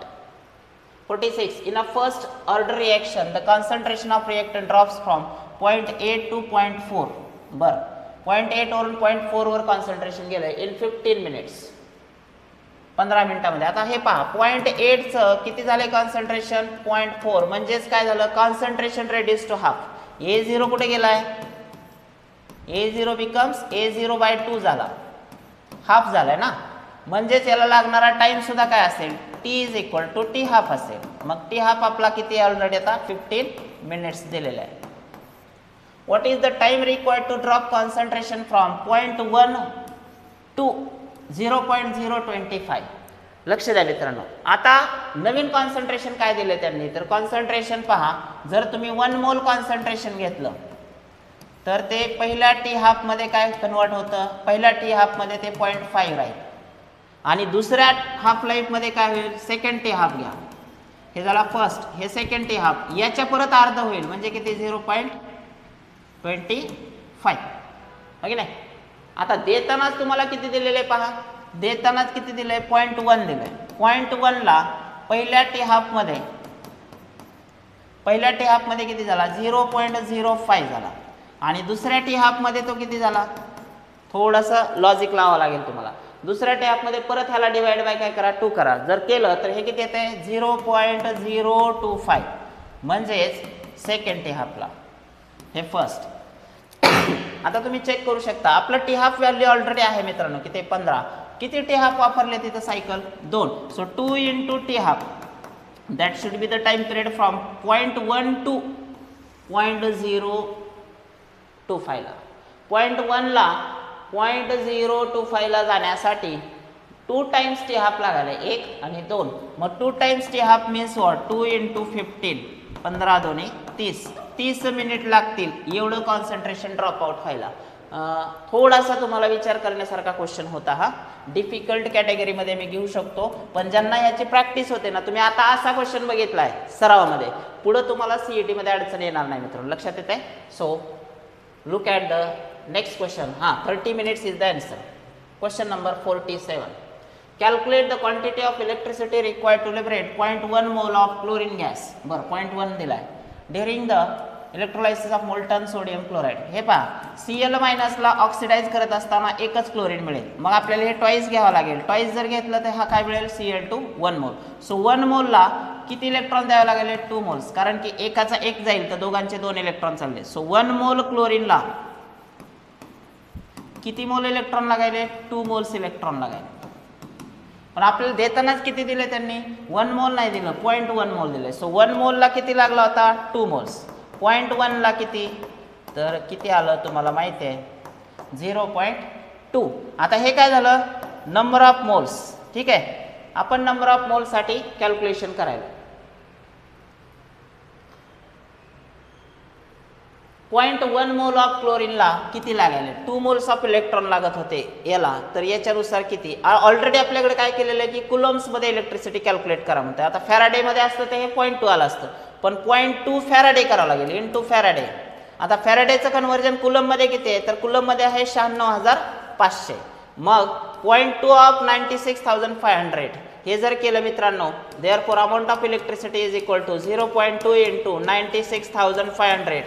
46. In a first order reaction, the concentration of reactant drops from 0.8 to 0.4. बर 0.8 वरून 0.4 वर कॉन्सन्ट्रेशन गेलंय इन 15 मिनिट्स, 15 मिनिटांमध्ये. आता हे पहा 0.8 चं किती झाले कॉन्सन्ट्रेशन? 0.4. म्हणजेच काय झालं? Concentration reduce to half. A0 कुठे गेलाय? A0 बिकम्स A0/2 झाला, हाफ झालाय ना. म्हणजेच याला लागणारा टाइम सुद्धा काय असेल? T is equal to T half असेल. मग T हाफ आपला किती ऑलरेडी आता 15 मिनिट्स दिलेला आहे. What is the time required to drop concentration from 0.1 to 0.025? लक्ष द्या मित्रांनो. आता नवीन कॉन्सन्ट्रेशन काय दिले त्यांनी? तर कॉन्सन्ट्रेशन पहा, जर तुम्ही 1 मोल कॉन्सन्ट्रेशन घेतलं तर ते पहिल्या T हाफ मध्ये काय कन्वर्ट होतं? पहिल्या T हाफ मध्ये ते 0.5 राहील आणि दुसऱ्या हाफ लाईफ मध्ये काय होईल? सेकंड T हाफ घ्या, हे झाला फर्स्ट, हे सेकंड T हाफ, याच्या परत अर्ध होईल म्हणजे किती? 0.25. ओके नाही. आता देतानाच तुम्हाला किती दिलेले पहा, देतानाच किती दिले? 0.1 दिले. 0.1 ला पहिल्या T हाफ मध्ये किती झाला? 0.05 झाला आणि दुसऱ्या T हाफ मध्ये तो किती झाला? थोडंसं लॉजिक लावावं लागेल तुम्हाला. दुसऱ्या T हाफ मध्ये परत ह्याला डिवाइड बाय काय करा? 2 करा. जर केलं तर हे किती येते? 0.025. म्हणजेच सेकंड T हाफला, हे फर्स्ट. आता तुम्ही चेक करू शकता आपलं T हाफ व्हॅल्यू ऑलरेडी आहे मित्रांनो किती? 15. किती T हाफ वापरले तिथं? Cycle 2. So 2 into T half, that should be the time period from 0.1 to 0.025 ला. 0.1 ला 0.025 ला जाण्यासाठी 2 टाइम्स T हाफ लागायला, 1 आणि 2. मग 2 times T half means what? 2 into 15, 15 दोन्ही 30. 30 मिनिट लागतील एवढं कॉन्सन्ट्रेशन ड्रॉप आउट व्हायला. थोडासा तुम्हाला विचार करण्यासारखा क्वेश्चन होता हा. डिफिकल्ट कॅटेगरीमध्ये मी घेऊ शकतो, पण ज्यांना याची प्रॅक्टिस होते ना, तुम्ही आता असा क्वेश्चन बघितलाय सरावामध्ये, पुढे तुम्हाला CET मध्ये अडचण येणार नाही मित्रांनो. लक्षात येते? So look at the next question. 30 minutes is the answer. Question number 47. Calculate the quantity of electricity required to liberate 0.1 mole of chlorine gas. बरं 0.1 दिलाय. During the electrolysis of molten sodium chloride. हे पहा Cl- ला oxidise करत असताना एकच chlorine मिळेल. मग आपल्याला हे टॉईस घ्यावं लागेल. टॉईस जर घेतलं तर हा काय मिळेल? Cl2 1 मोल. सो 1 मोलला किती इलेक्ट्रॉन द्यावे लागेल? 2 मोल्स, कारण की एकाचा एक जाईल तर दोघांचे 2 इलेक्ट्रॉन चालले. सो 1 मोल क्लोरीनला किती मोल इलेक्ट्रॉन लागायले? 2 मोल्स इलेक्ट्रॉन लागायले. पण आपल्याला देतानाच किती दिले त्यांनी? 1 मोल नाही दिलं, 0.1 मोल दिले. सो 1 मोलला किती लागला होता? 2 मोल्स. 0.1 ला किती? तर किती आलं तुम्हाला माहिती आहे? 0.2. आता हे काय झालं? Number of moles. ठीक आहे, आपण नंबर ऑफ मोल्ससाठी कॅल्क्युलेशन करायला. 0.1 मोल ऑफ क्लोरीनला किती लागायले? 2 मोल्स ऑफ इलेक्ट्रॉन लागत होते याला, तर याच्यानुसार किती? ऑलरेडी आपल्याकडे काय केलेलं आहे की कुलम्स मध्ये इलेक्ट्रिसिटी कॅल्क्युलेट करा म्हणते. आता फॅराडे मध्ये असतं ते हे 0.2 आलं असतं, पण 0.2 फॅराडे करावं लागेल इंटू फॅराडे. आता फॅराडेचं कन्व्हर्जन कुलम मध्ये किती आहे? तर कुलम मध्ये आहे 96,500. मग 0.2 ऑफ 96,500 हे जर केलं मित्रांनो, therefore amount of electricity is equal to 0.2 into 96,500.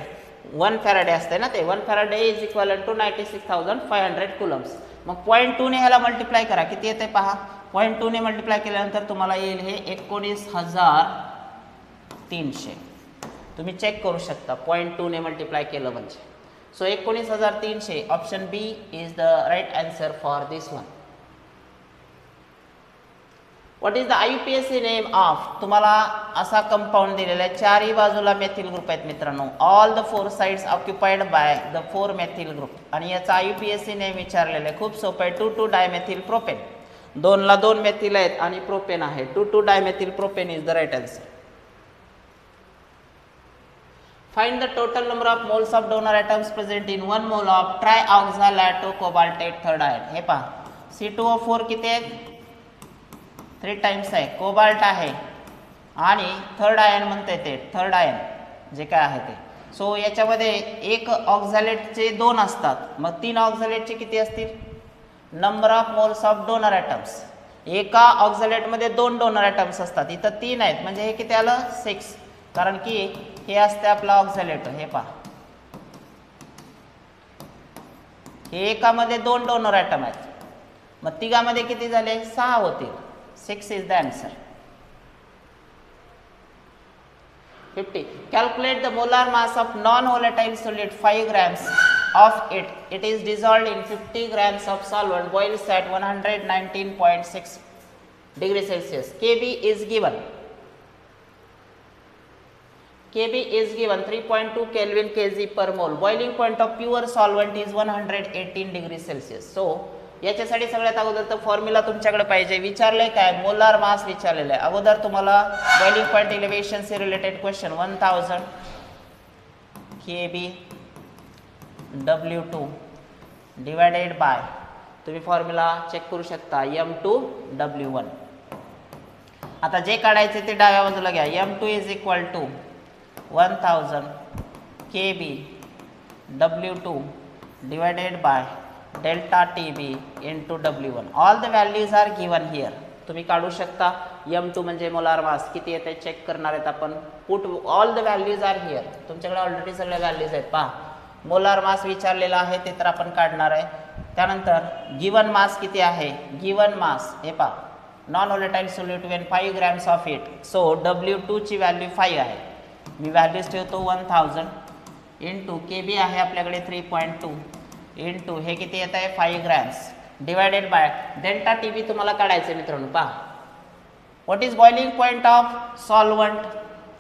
1 faraday असते ना ते. 1 faraday is equal to 96,500 coulombs. मग 0.2 ने ह्याला मल्टिप्लाय करा, किती येते पहा. 0.2 ने मल्टिप्लाय केल्यानंतर तुम्हाला येईल हे 19,300. तुम्ही चेक करू शकता 0.2 ने मल्टिप्लाय केलं म्हणजे. So 19,300. Option B is the right answer for this one. What is the IUPAC name of? तुम्हाला असा कंपाऊंड दिलेला आहे, चारही बाजूला मेथिल ग्रुप आहेत मित्रांनो. All the 4 sides occupied by the 4 methyl group. आणि याचा IUPAC नेम विचारलेला आहे. खूप सोपं आहे. 2,2 डायमेथिल प्रोपेन. 2 ला 2 मेथिल आहेत आणि प्रोपेन आहे. 2,2 dimethyl propane is the right answer. Find the total number of moles of donor atoms present in 1 mole of trioxalato cobaltate third ion. हे पहा C2O4 किती आहेत? 3 टाइम्स आहे. कोबाल्ट आहे आणि थर्ड आयन म्हणता येते, थर्ड आयन जे काय आहे ते. सो याच्यामध्ये एक ऑक्झॅलेटचे 2 असतात, मग 3 ऑक्झॅलेटचे किती असतील? Number of moles of donor atoms. एका ऑक्झॅलेटमध्ये 2 डोनर ॲटम्स असतात, इथं 3 आहेत, म्हणजे हे किती आलं? 6. कारण की हे असते आपलं ऑक्झॅलेट. हे पहा, हे एकामध्ये 2 डोनर ॲटम आहेत, मग तिघामध्ये किती झाले? 6 होतील. 6 is the answer. 50. Calculate the molar mass of non-volatile solid 5 grams of it. It is dissolved in 50 grams of solvent. Boils at 119.6 degrees Celsius. Kb is given. Kb is given 3.2 Kelvin Kg per mole. Boiling point of pure solvent is 118 degrees Celsius. So याच्यासाठी सगळ्यात अगोदर तर formula तुमच्याकडे पाहिजे. विचारले काय? Molar mass विचारलेलं आहे. अगोदर तुम्हाला बॉइलिंग पॉइंट एलिव्हेशन से related question 1000 Kb W2 divided bye, तुम्ही फॉर्म्युला चेक करू शकता, M2 W1. आता जे काढायचे ते डाव्या बाजूला घ्या. M2 is equal to 1000 Kb W2 divided by delta TB into W1. All the values are given here. तुम्ही काढू शकता. M2 म्हणजे मोलार मास किती येते चेक करणार आहेत आपण. Put all the values are here. तुमच्याकडे ऑलरेडी सगळे व्हॅल्यूज आहेत. पहा, मोलार मास विचारलेला आहे ते तर आपण काढणार आहे. त्यानंतर गिवन मास किती आहे? गिवन मास हे पहा, non volatile solute when 5 grams of it. So W2 ची व्हॅल्यू 5 आहे. मी व्हॅल्यूज ठेवतो 1000 इंटू Kb आहे आपल्याकडे 3.2 इंटू हे किती येत आहे? 5 grams divided by delta TB तुम्हाला काढायचं मित्रांनो. पहा, what is boiling point of solvent?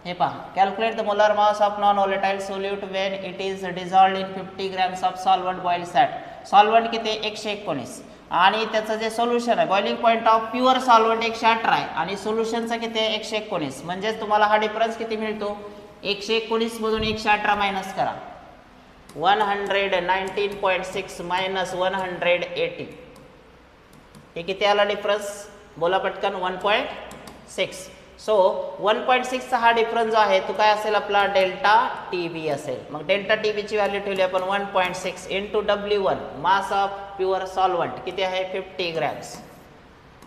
हे पहा, calculate the molar mass of non volatile solute when it is dissolved in 50 grams of solvent boils at. Solvent किती? 119. आणि त्याचं जे सोल्युशन आहे, boiling point of pure solvent 118 आहे आणि सोल्युशनचा किती आहे? 119. म्हणजेच तुम्हाला हा डिफरन्स किती मिळतो? 119 मधून 118 मायनस करा. 119.6 मायनस 180. हे किती आला डिफरन्स? बोला पटकन. 1.6. सो 1.6 चा हा डिफरन्स जो आहे तो काय असेल आपला? डेल्टा टीबी असेल. मग डेल्टा टीबी ची व्हॅल्यू ठेवली आपण 1.6 into W1 mass of pure solvent किती आहे? 50 ग्रॅम्स.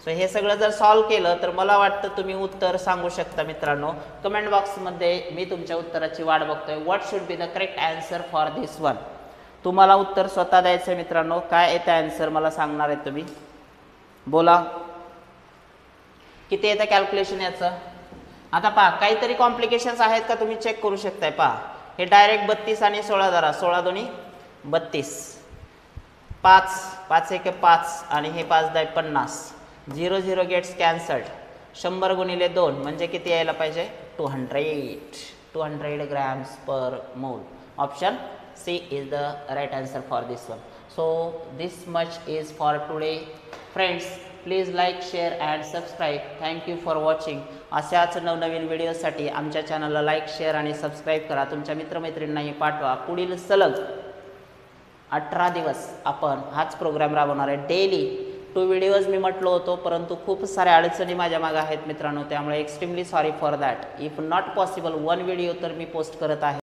सो हे सगळं जर सॉल्व केलं तर मला वाटतं तुम्ही उत्तर सांगू शकता मित्रांनो. कमेंट बॉक्समध्ये मी तुमच्या उत्तराची वाट बघतोय. What should be the correct answer for this one? तुम्हाला उत्तर स्वतः द्यायचं आहे मित्रांनो. काय येतं आन्सर मला सांगणार आहे तुम्ही. बोला, किती येतं कॅल्क्युलेशन याचं? आता पहा, काहीतरी कॉम्प्लिकेशन्स आहेत का तुम्ही चेक करू शकताय. पहा, हे डायरेक्ट 32 आणि 16 धरा. 16 दोन्ही 32. 5 5 1 5 आणि हे 5 10 50. 0 0 गेट्स कॅन्सल्ड. 100 गुणिले 2 म्हणजे किती यायला पाहिजे? 200 grams per mole. Option C is the right answer for this one. So this much is for today friends. Please like, share and subscribe. Thank you for watching. अशाच नवनवीन व्हिडिओसाठी आमच्या चॅनलला लाईक, शेअर आणि सबस्क्राईब करा. तुमच्या मित्रमैत्रिणींनाही पाठवा. पुढील सलग 18 दिवस आपण हाच प्रोग्राम राबवणार आहे. डेली 2 व्हिडिओज मी म्हटलो होतो, परंतु खूप साऱ्या अडचणी माझ्या मागे आहेत मित्रांनो. त्यामुळे extremely sorry for that. If not possible 1 video तर मी पोस्ट करत आहे.